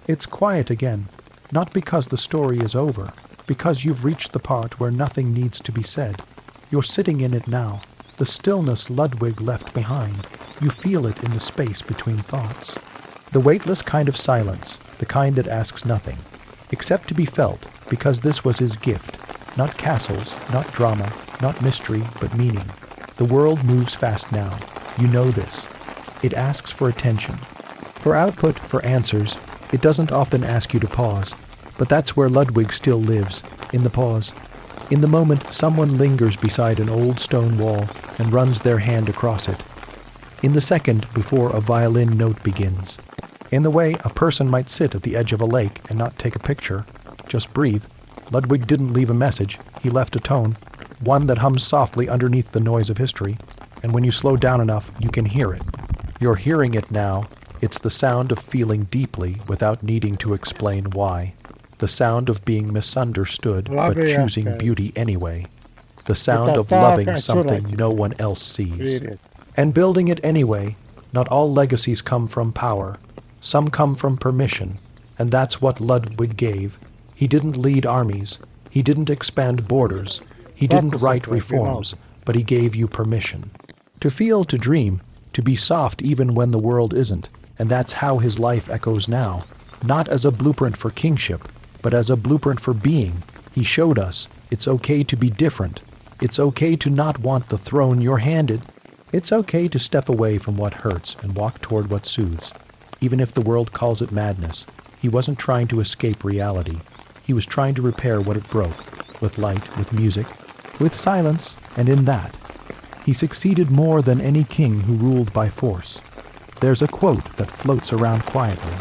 It's quiet again, not because the story is over, because you've reached the part where nothing needs to be said. You're sitting in it now, the stillness Ludwig left behind. You feel it in the space between thoughts. The weightless kind of silence, the kind that asks nothing, except to be felt, because this was his gift. Not castles, not drama, not mystery, but meaning. The world moves fast now. You know this. It asks for attention. For output, for answers, it doesn't often ask you to pause, but that's where Ludwig still lives, in the pause. In the moment, someone lingers beside an old stone wall and runs their hand across it. In the second before a violin note begins. In the way a person might sit at the edge of a lake and not take a picture, just breathe. Ludwig didn't leave a message, he left a tone, one that hums softly underneath the noise of history, and when you slow down enough, you can hear it. You're hearing it now. It's the sound of feeling deeply without needing to explain why. The sound of being misunderstood but choosing beauty anyway. The sound of loving something no one else sees. And building it anyway. Not all legacies come from power. Some come from permission, and that's what Ludwig gave. He didn't lead armies. He didn't expand borders. He didn't write reforms, but he gave you permission. To feel, to dream, to be soft even when the world isn't, and that's how his life echoes now. Not as a blueprint for kingship, but as a blueprint for being. He showed us it's okay to be different. It's okay to not want the throne you're handed. It's okay to step away from what hurts and walk toward what soothes. Even if the world calls it madness, he wasn't trying to escape reality. He was trying to repair what it broke, with light, with music, with silence, and in that. He succeeded more than any king who ruled by force. There's a quote that floats around quietly.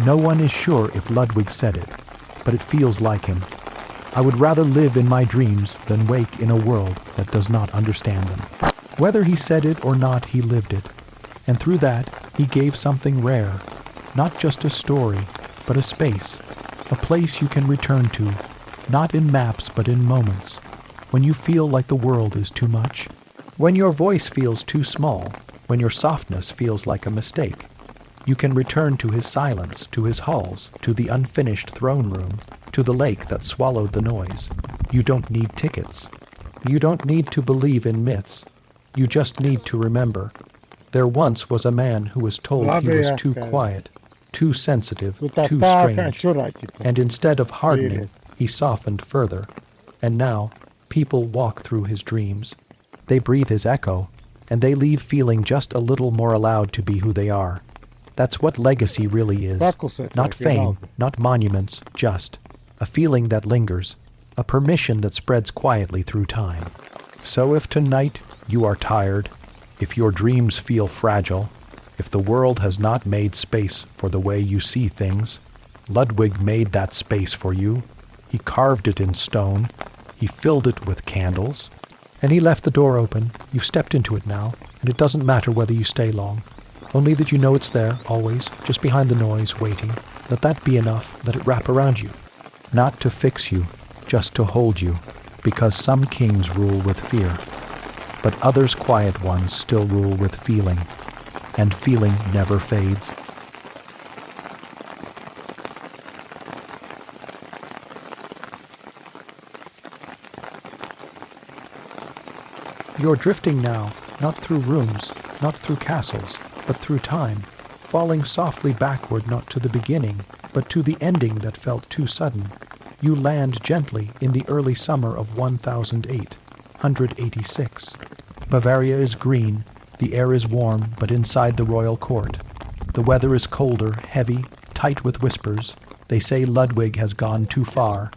No one is sure if Ludwig said it, but it feels like him. I would rather live in my dreams than wake in a world that does not understand them. Whether he said it or not, he lived it. And through that, he gave something rare. Not just a story, but a space. A place you can return to, not in maps but in moments. When you feel like the world is too much. When your voice feels too small. When your softness feels like a mistake. You can return to his silence, to his halls, to the unfinished throne room, to the lake that swallowed the noise. You don't need tickets. You don't need to believe in myths. You just need to remember. There once was a man who was told he was too quiet, too sensitive, too strange. And instead of hardening, he softened further. And now, people walk through his dreams. They breathe his echo, and they leave feeling just a little more allowed to be who they are. That's what legacy really is. Not fame, not monuments, just a feeling that lingers, a permission that spreads quietly through time. So if tonight you are tired, if your dreams feel fragile, if the world has not made space for the way you see things, Ludwig made that space for you. He carved it in stone. He filled it with candles. And he left the door open. You've stepped into it now, and it doesn't matter whether you stay long. Only that you know it's there, always, just behind the noise, waiting. Let that be enough. Let it wrap around you. Not to fix you, just to hold you, because some kings rule with fear. But others quiet ones still rule with feeling, and feeling never fades. You're drifting now, not through rooms, not through castles, but through time, falling softly backward not to the beginning, but to the ending that felt too sudden. You land gently in the early summer of 186. Bavaria is green, the air is warm, but inside the royal court. The weather is colder, heavy, tight with whispers. They say Ludwig has gone too far.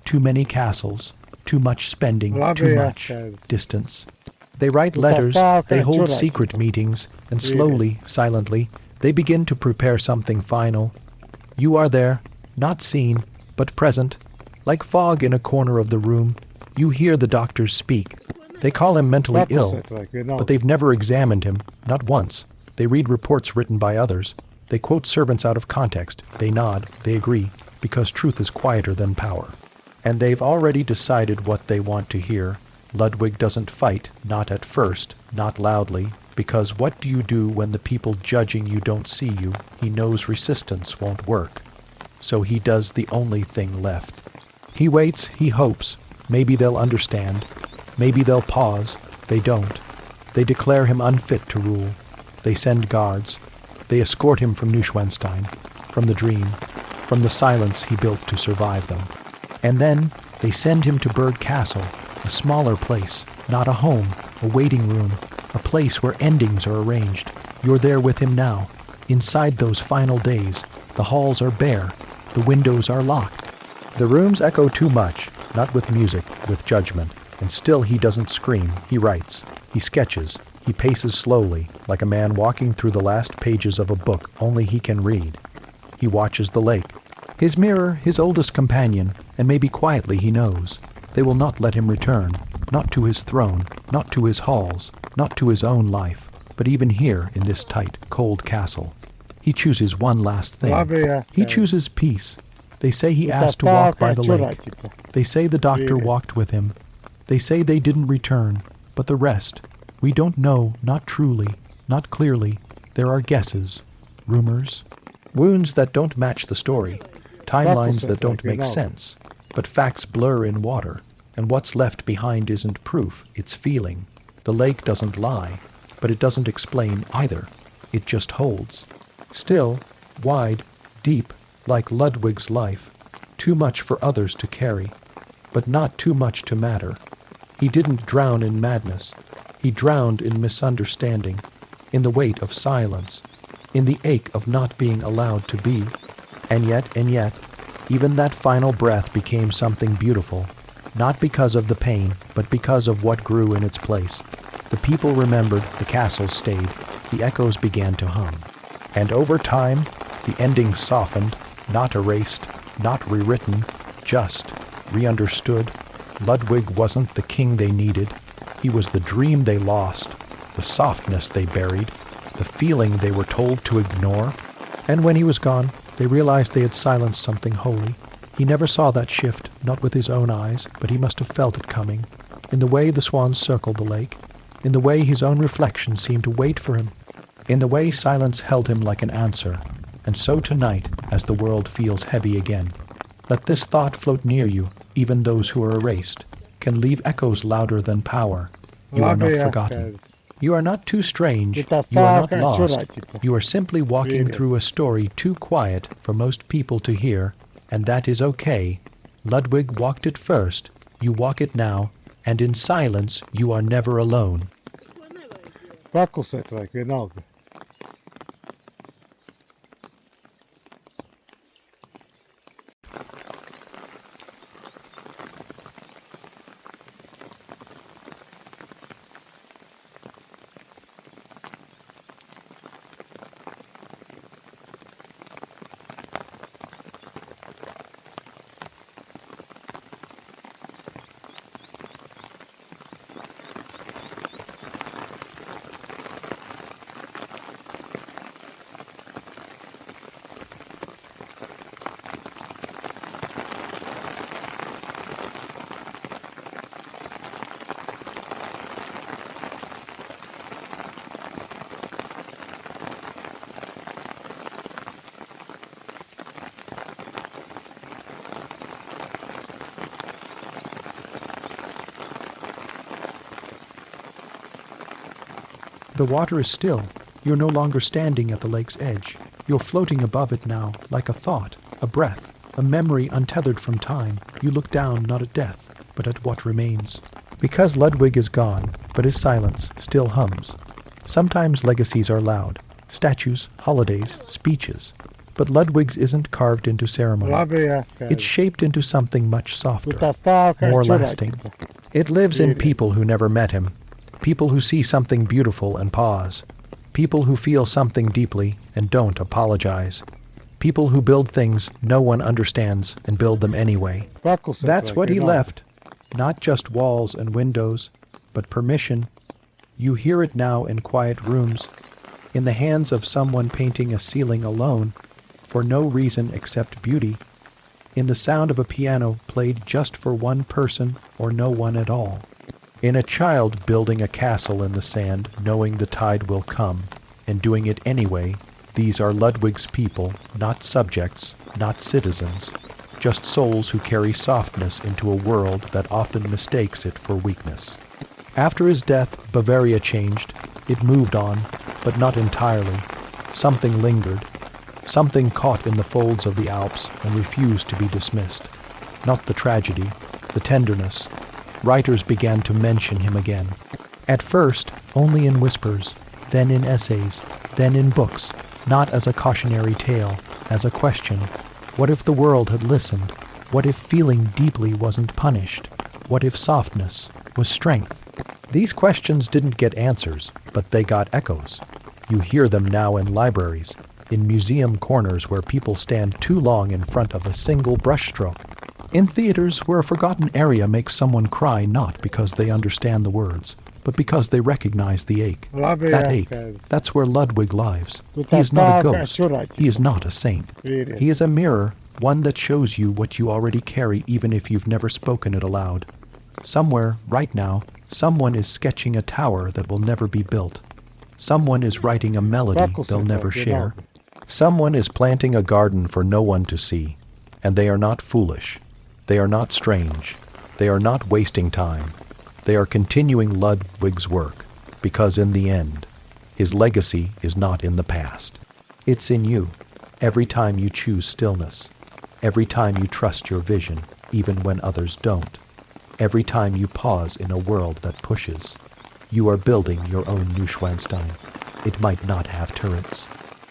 Too many castles, too much spending, too much distance. They write letters, they hold secret meetings, and slowly, silently, they begin to prepare something final. You are there, not seen, but present. Like fog in a corner of the room, you hear the doctors speak. They call him mentally ill, but they've never examined him, not once. They read reports written by others. They quote servants out of context. They nod, they agree, because truth is quieter than power. And they've already decided what they want to hear. Ludwig doesn't fight, not at first, not loudly, because what do you do when the people judging you don't see you? He knows resistance won't work. So he does the only thing left. He waits, he hopes. Maybe they'll understand. Maybe they'll pause. They don't. They declare him unfit to rule. They send guards. They escort him from Neuschwanstein, from the dream, from the silence he built to survive them. And then they send him to Berg Castle, a smaller place, not a home, a waiting room, a place where endings are arranged. You're there with him now. Inside those final days, the halls are bare, the windows are locked. The rooms echo too much, not with music, with judgment. And still he doesn't scream, he writes, he sketches, he paces slowly, like a man walking through the last pages of a book only he can read. He watches the lake. His mirror, his oldest companion, and maybe quietly he knows. They will not let him return, not to his throne, not to his halls, not to his own life, but even here in this tight, cold castle. He chooses one last thing. He chooses peace. They say he asked to walk by the lake. They say the doctor walked with him. They say they didn't return, but the rest, we don't know, not truly, not clearly. There are guesses, rumors, wounds that don't match the story, timelines that don't make sense, but facts blur in water, and what's left behind isn't proof, it's feeling. The lake doesn't lie, but it doesn't explain either. It just holds. Still, wide, deep, like Ludwig's life, too much for others to carry, but not too much to matter. He didn't drown in madness. He drowned in misunderstanding, in the weight of silence, in the ache of not being allowed to be. And yet, even that final breath became something beautiful, not because of the pain, but because of what grew in its place. The people remembered, the castle stayed, the echoes began to hum. And over time, the ending softened, not erased, not rewritten, just re-understood. Ludwig wasn't the king they needed. He was the dream they lost, the softness they buried, the feeling they were told to ignore. And when he was gone, they realized they had silenced something holy. He never saw that shift, not with his own eyes, but he must have felt it coming, in the way the swans circled the lake, in the way his own reflection seemed to wait for him, in the way silence held him like an answer. And so tonight, as the world feels heavy again, let this thought float near you. Even those who are erased can leave echoes louder than power. You are not forgotten. You are not too strange. You are not lost. You are simply walking through a story too quiet for most people to hear, and that is okay. Ludwig walked it first. You walk it now, and in silence you are never alone. The water is still. You're no longer standing at the lake's edge. You're floating above it now, like a thought, a breath, a memory untethered from time. You look down not at death, but at what remains. Because Ludwig is gone, but his silence still hums. Sometimes legacies are loud, statues, holidays, speeches. But Ludwig's isn't carved into ceremony. It's shaped into something much softer, more lasting. It lives in people who never met him. People who see something beautiful and pause. People who feel something deeply and don't apologize. People who build things no one understands and build them anyway. That's what he left. Not just walls and windows, but permission. You hear it now in quiet rooms, in the hands of someone painting a ceiling alone, for no reason except beauty, in the sound of a piano played just for one person or no one at all. In a child building a castle in the sand, knowing the tide will come, and doing it anyway. These are Ludwig's people, not subjects, not citizens, just souls who carry softness into a world that often mistakes it for weakness. After his death, Bavaria changed. It moved on, but not entirely. Something lingered. Something caught in the folds of the Alps and refused to be dismissed. Not the tragedy, the tenderness. Writers began to mention him again. At first, only in whispers, then in essays, then in books, not as a cautionary tale, as a question. What if the world had listened? What if feeling deeply wasn't punished? What if softness was strength? These questions didn't get answers, but they got echoes. You hear them now in libraries, in museum corners where people stand too long in front of a single brushstroke, in theaters where a forgotten aria makes someone cry not because they understand the words, but because they recognize the ache. That ache, that's where Ludwig lives. He is not a ghost. He is not a saint. He is a mirror, one that shows you what you already carry even if you've never spoken it aloud. Somewhere, right now, someone is sketching a tower that will never be built. Someone is writing a melody they'll never share. Someone is planting a garden for no one to see. And they are not foolish. They are not strange. They are not wasting time. They are continuing Ludwig's work, because in the end, his legacy is not in the past. It's in you, every time you choose stillness, every time you trust your vision, even when others don't, every time you pause in a world that pushes. You are building your own Neuschwanstein. It might not have turrets,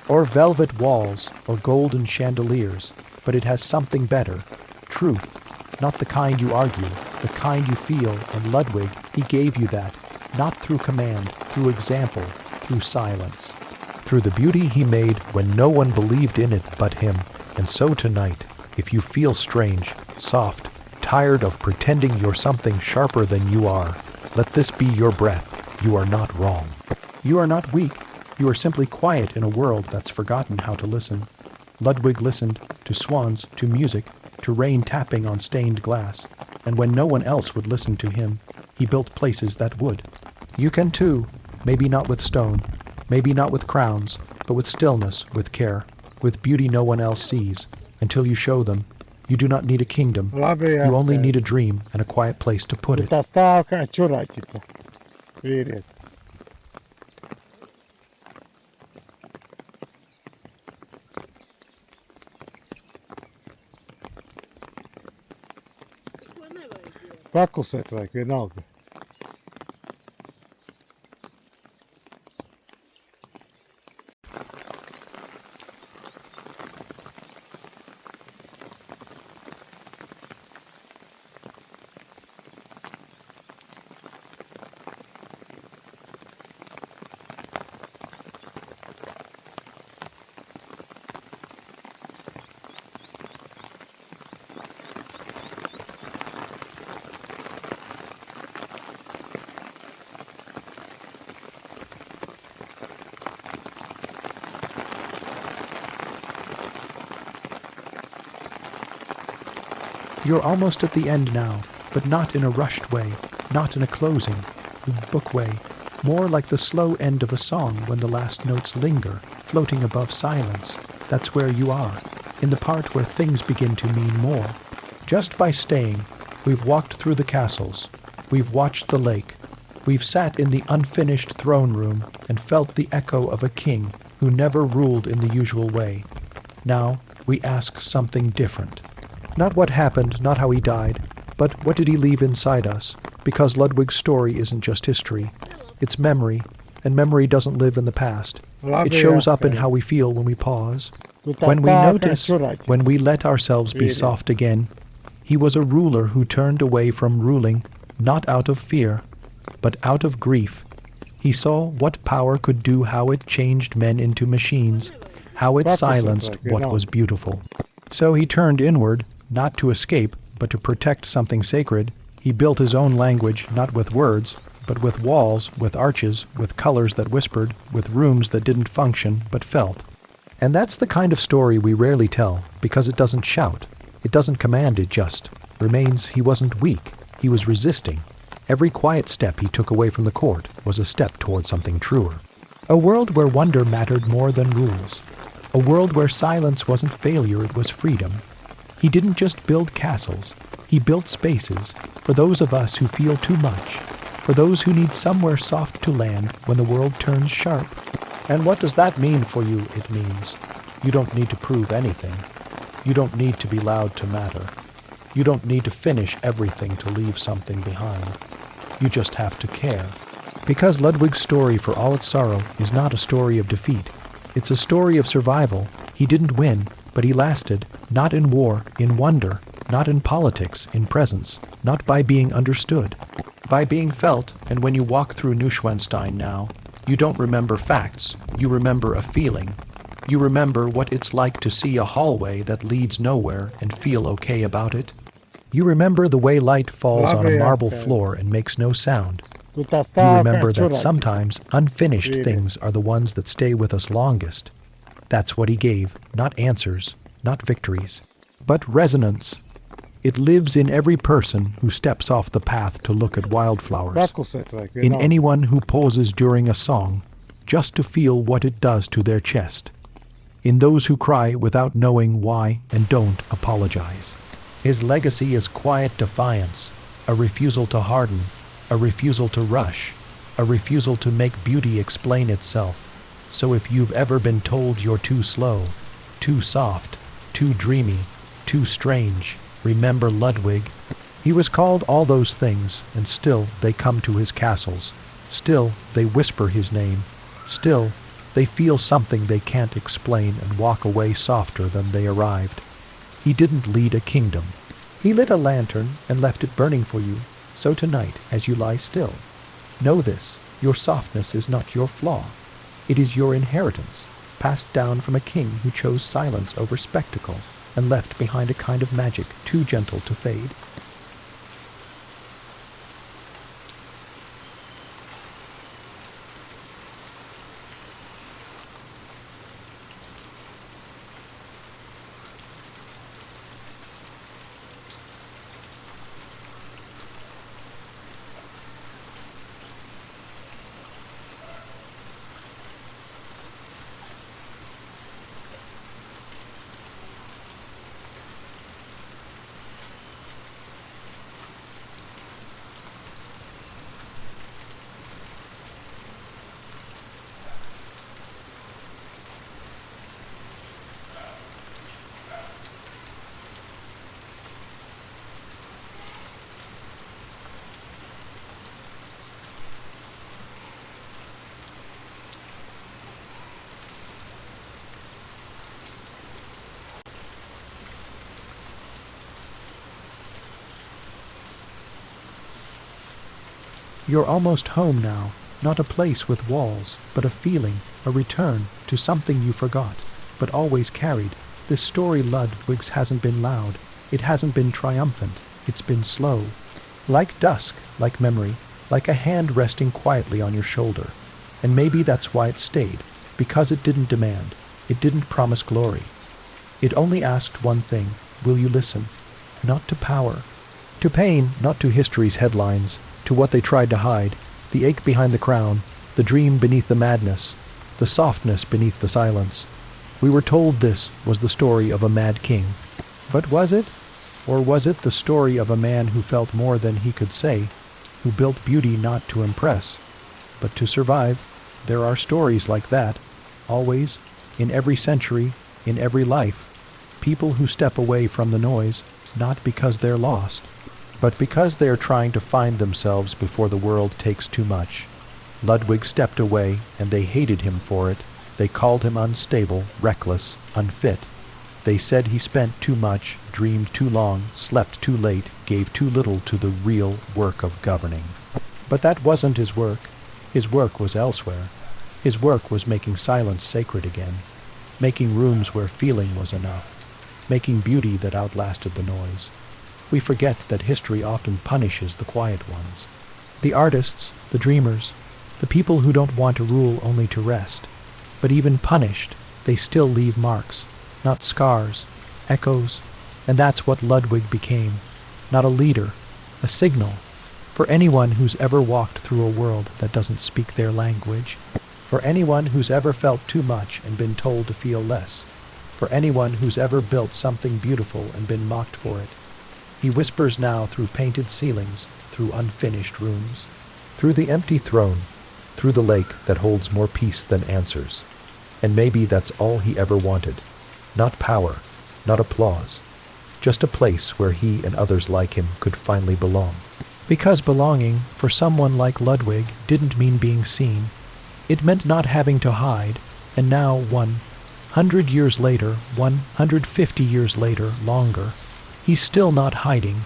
or velvet walls, or golden chandeliers, but it has something better, truth. Not the kind you argue, the kind you feel, and Ludwig, he gave you that, not through command, through example, through silence, through the beauty he made when no one believed in it but him. And so tonight, if you feel strange, soft, tired of pretending you're something sharper than you are, let this be your breath. You are not wrong. You are not weak. You are simply quiet in a world that's forgotten how to listen. Ludwig listened to swans, to music, to rain tapping on stained glass, and when no one else would listen to him, he built places that would. You can too, maybe not with stone, maybe not with crowns, but with stillness, with care, with beauty no one else sees, until you show them. You do not need a kingdom, you only need a dream and a quiet place to put it. Pakuset vajag vienalga. You're almost at the end now, but not in a rushed way, not in a closing, book way, more like the slow end of a song when the last notes linger, floating above silence. That's where you are, in the part where things begin to mean more. Just by staying, we've walked through the castles, we've watched the lake, we've sat in the unfinished throne room and felt the echo of a king who never ruled in the usual way. Now we ask something different. Not what happened, not how he died, but what did he leave inside us? Because Ludwig's story isn't just history. It's memory, and memory doesn't live in the past. It shows up in how we feel when we pause. When we notice, when we let ourselves be soft again. He was a ruler who turned away from ruling, not out of fear, but out of grief. He saw what power could do, how it changed men into machines, how it silenced what was beautiful. So he turned inward, not to escape, but to protect something sacred. He built his own language, not with words, but with walls, with arches, with colors that whispered, with rooms that didn't function, but felt. And that's the kind of story we rarely tell, because it doesn't shout. It doesn't command, it just remains. He wasn't weak. He was resisting. Every quiet step he took away from the court was a step toward something truer. A world where wonder mattered more than rules. A world where silence wasn't failure, it was freedom. He didn't just build castles, he built spaces for those of us who feel too much, for those who need somewhere soft to land when the world turns sharp. And what does that mean for you? It means you don't need to prove anything. You don't need to be loud to matter. You don't need to finish everything to leave something behind. You just have to care. Because Ludwig's story, for all its sorrow, is not a story of defeat. It's a story of survival. He didn't win, but he lasted, not in war, in wonder, not in politics, in presence, not by being understood, by being felt. And when you walk through Neuschwanstein now, you don't remember facts, you remember a feeling. You remember what it's like to see a hallway that leads nowhere and feel okay about it. You remember the way light falls on a marble floor and makes no sound. You remember that sometimes unfinished things are the ones that stay with us longest. That's what he gave, not answers, not victories, but resonance. It lives in every person who steps off the path to look at wildflowers, in anyone who pauses during a song, just to feel what it does to their chest, in those who cry without knowing why and don't apologize. His legacy is quiet defiance, a refusal to harden, a refusal to rush, a refusal to make beauty explain itself. So if you've ever been told you're too slow, too soft, too dreamy, too strange, remember Ludwig. He was called all those things, and still they come to his castles. Still they whisper his name. Still they feel something they can't explain and walk away softer than they arrived. He didn't lead a kingdom. He lit a lantern and left it burning for you. So tonight, as you lie still, know this: your softness is not your flaw. It is your inheritance, passed down from a king who chose silence over spectacle and left behind a kind of magic too gentle to fade. You're almost home now, not a place with walls, but a feeling, a return to something you forgot, but always carried. This story, Ludwig's, hasn't been loud. It hasn't been triumphant. It's been slow. Like dusk, like memory, like a hand resting quietly on your shoulder. And maybe that's why it stayed, because it didn't demand. It didn't promise glory. It only asked one thing: will you listen? Not to power, to pain, not to history's headlines, to what they tried to hide, the ache behind the crown, the dream beneath the madness, the softness beneath the silence. We were told this was the story of a mad king. But was it? Or was it the story of a man who felt more than he could say, who built beauty not to impress, but to survive? There are stories like that, always, in every century, in every life. People who step away from the noise, not because they're lost, but because they are trying to find themselves before the world takes too much. Ludwig stepped away, and they hated him for it. They called him unstable, reckless, unfit. They said he spent too much, dreamed too long, slept too late, gave too little to the real work of governing. But that wasn't his work. His work was elsewhere. His work was making silence sacred again, making rooms where feeling was enough, making beauty that outlasted the noise. We forget that history often punishes the quiet ones. The artists, the dreamers, the people who don't want to rule only to rest. But even punished, they still leave marks, not scars, echoes, and that's what Ludwig became. Not a leader, a signal, for anyone who's ever walked through a world that doesn't speak their language, for anyone who's ever felt too much and been told to feel less, for anyone who's ever built something beautiful and been mocked for it. He whispers now through painted ceilings, through unfinished rooms, through the empty throne, through the lake that holds more peace than answers. And maybe that's all he ever wanted. Not power, not applause, just a place where he and others like him could finally belong. Because belonging, for someone like Ludwig, didn't mean being seen. It meant not having to hide. And now 100 years later, 150 years later, longer, he's still not hiding.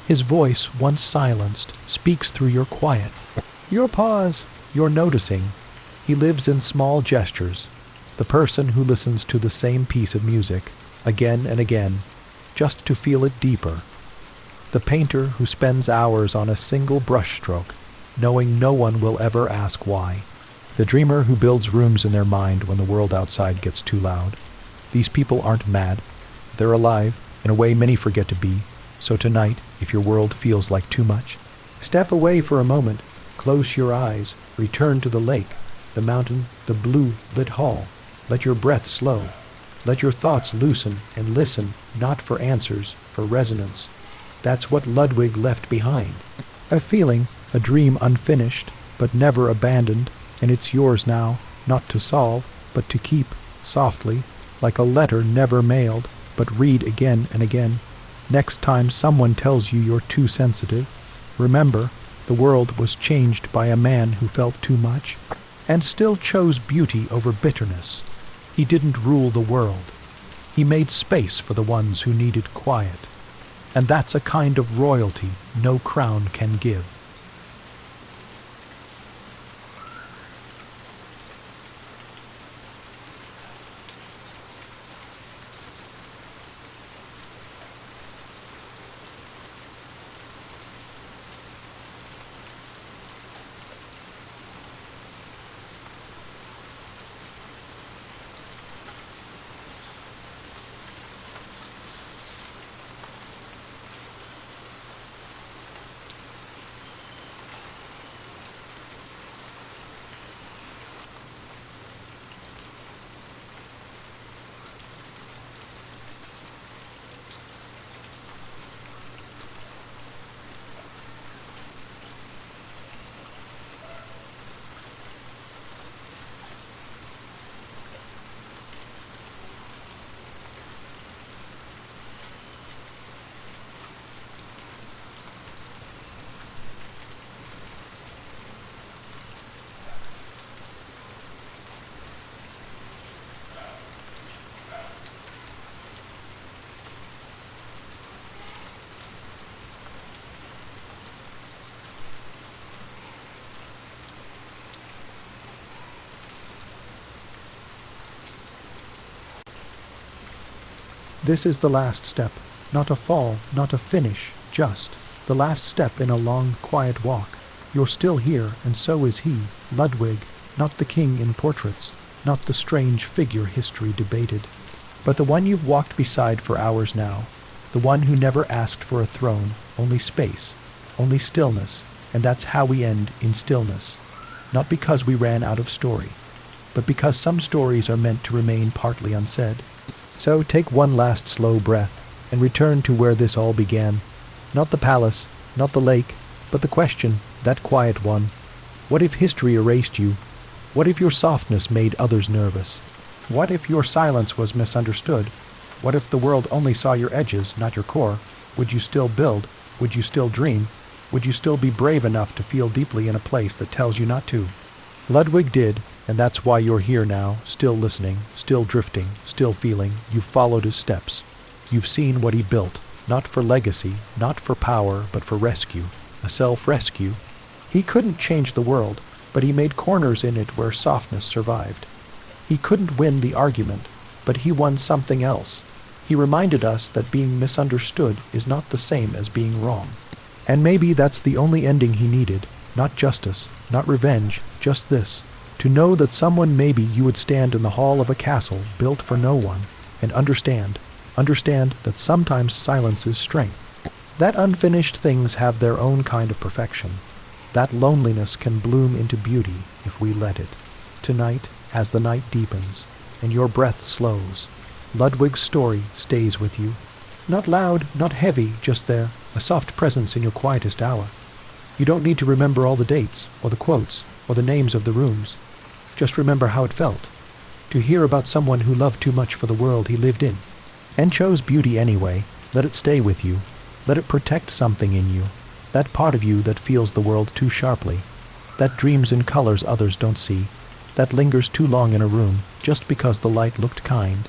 His voice, once silenced, speaks through your quiet, your pause, your noticing. He lives in small gestures, the person who listens to the same piece of music again and again, just to feel it deeper. The painter who spends hours on a single brushstroke, knowing no one will ever ask why. The dreamer who builds rooms in their mind when the world outside gets too loud. These people aren't mad. They're alive, in a way many forget to be. So tonight, if your world feels like too much, step away for a moment, close your eyes, return to the lake, the mountain, the blue lit hall. Let your breath slow. Let your thoughts loosen and listen, not for answers, for resonance. That's what Ludwig left behind. A feeling, a dream unfinished, but never abandoned, and it's yours now, not to solve, but to keep, softly, like a letter never mailed, but read again and again. Next time someone tells you you're too sensitive, remember, the world was changed by a man who felt too much, and still chose beauty over bitterness. He didn't rule the world. He made space for the ones who needed quiet. And that's a kind of royalty no crown can give. This is the last step, not a fall, not a finish, just the last step in a long, quiet walk. You're still here, and so is he, Ludwig, not the king in portraits, not the strange figure history debated, but the one you've walked beside for hours now, the one who never asked for a throne, only space, only stillness, and that's how we end, in stillness, not because we ran out of story, but because some stories are meant to remain partly unsaid. So take one last slow breath and return to where this all began. Not the palace, not the lake, but the question, that quiet one. What if history erased you? What if your softness made others nervous? What if your silence was misunderstood? What if the world only saw your edges, not your core? Would you still build? Would you still dream? Would you still be brave enough to feel deeply in a place that tells you not to? Ludwig did. And that's why you're here now, still listening, still drifting, still feeling. You've followed his steps. You've seen what he built, not for legacy, not for power, but for rescue, a self-rescue. He couldn't change the world, but he made corners in it where softness survived. He couldn't win the argument, but he won something else. He reminded us that being misunderstood is not the same as being wrong. And maybe that's the only ending he needed, not justice, not revenge, just this. To know that someone maybe you would stand in the hall of a castle built for no one, and understand that sometimes silence is strength. That unfinished things have their own kind of perfection. That loneliness can bloom into beauty if we let it. Tonight, as the night deepens, and your breath slows, Ludwig's story stays with you. Not loud, not heavy, just there, a soft presence in your quietest hour. You don't need to remember all the dates, or the quotes, or the names of the rooms. Just remember how it felt, to hear about someone who loved too much for the world he lived in, and chose beauty anyway. Let it stay with you. Let it protect something in you, that part of you that feels the world too sharply, that dreams in colors others don't see. that lingers too long in a room just because the light looked kind.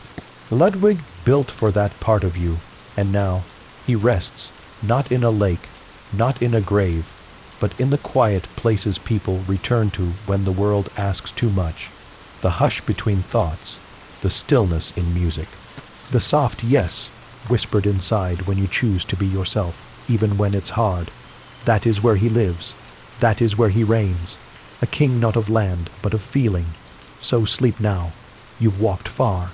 Ludwig built for that part of you, and now he rests, not in a lake, not in a grave, but in the quiet places people return to when the world asks too much, the hush between thoughts, the stillness in music, the soft yes whispered inside when you choose to be yourself, even when it's hard. That is where he lives. That is where he reigns, a king not of land, but of feeling. So sleep now. You've walked far,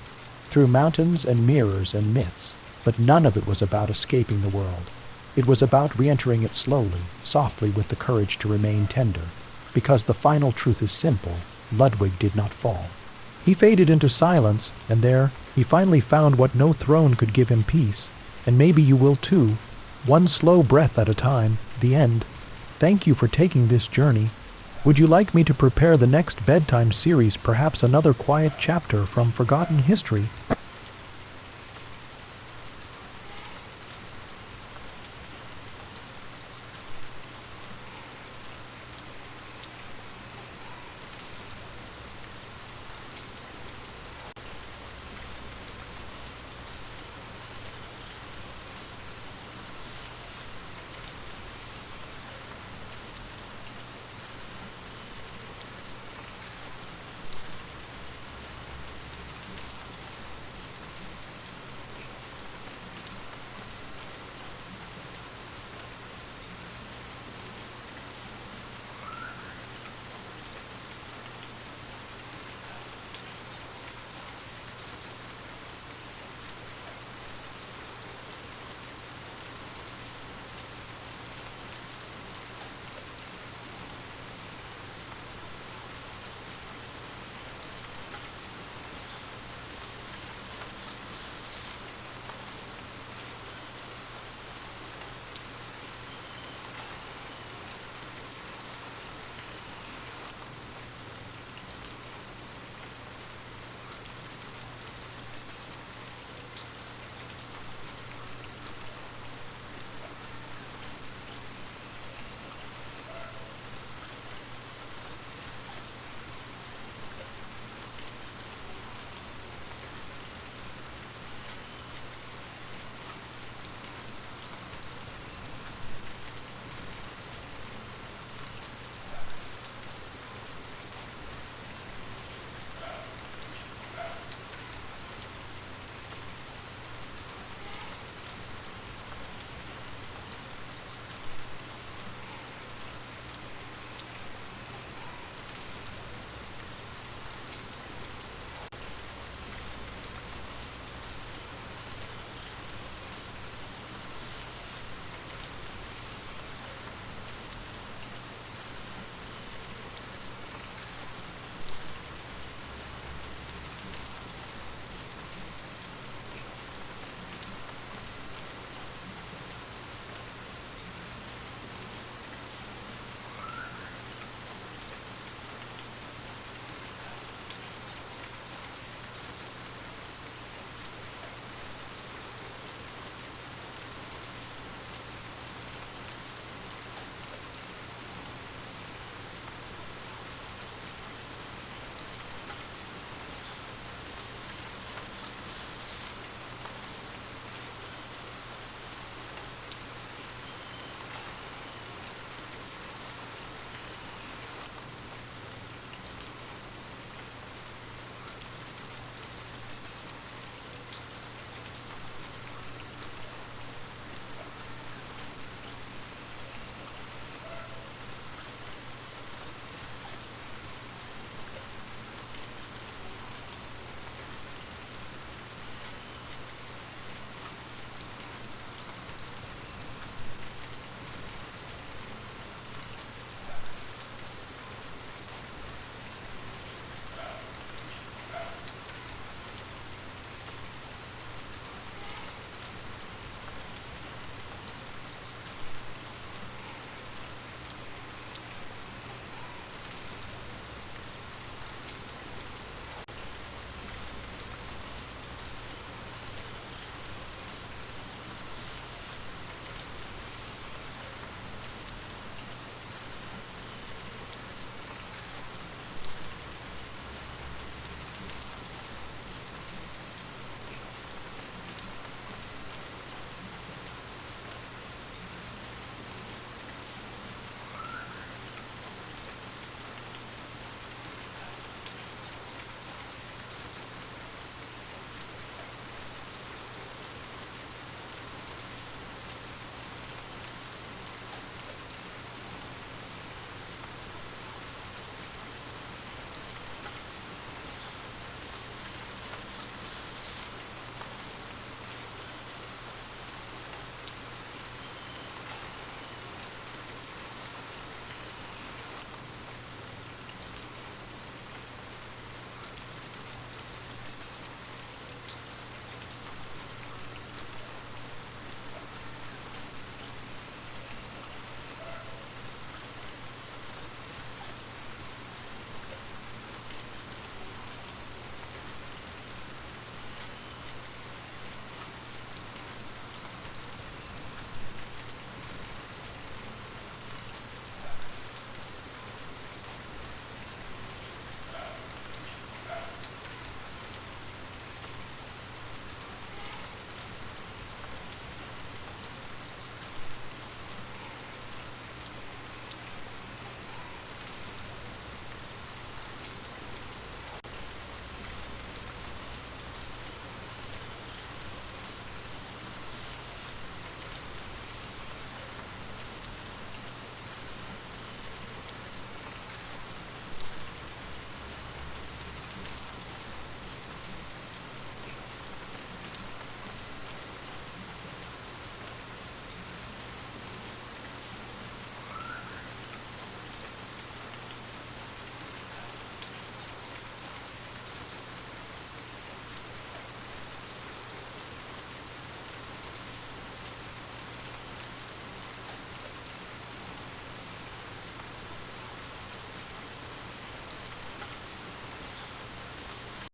through mountains and mirrors and myths, but none of it was about escaping the world. It was about re-entering it slowly, softly, with the courage to remain tender. Because the final truth is simple, Ludwig did not fall. He faded into silence, and there he finally found what no throne could give him, peace. And maybe you will too, one slow breath at a time, the end. Thank you for taking this journey. Would you like me to prepare the next bedtime series, perhaps another quiet chapter from forgotten history?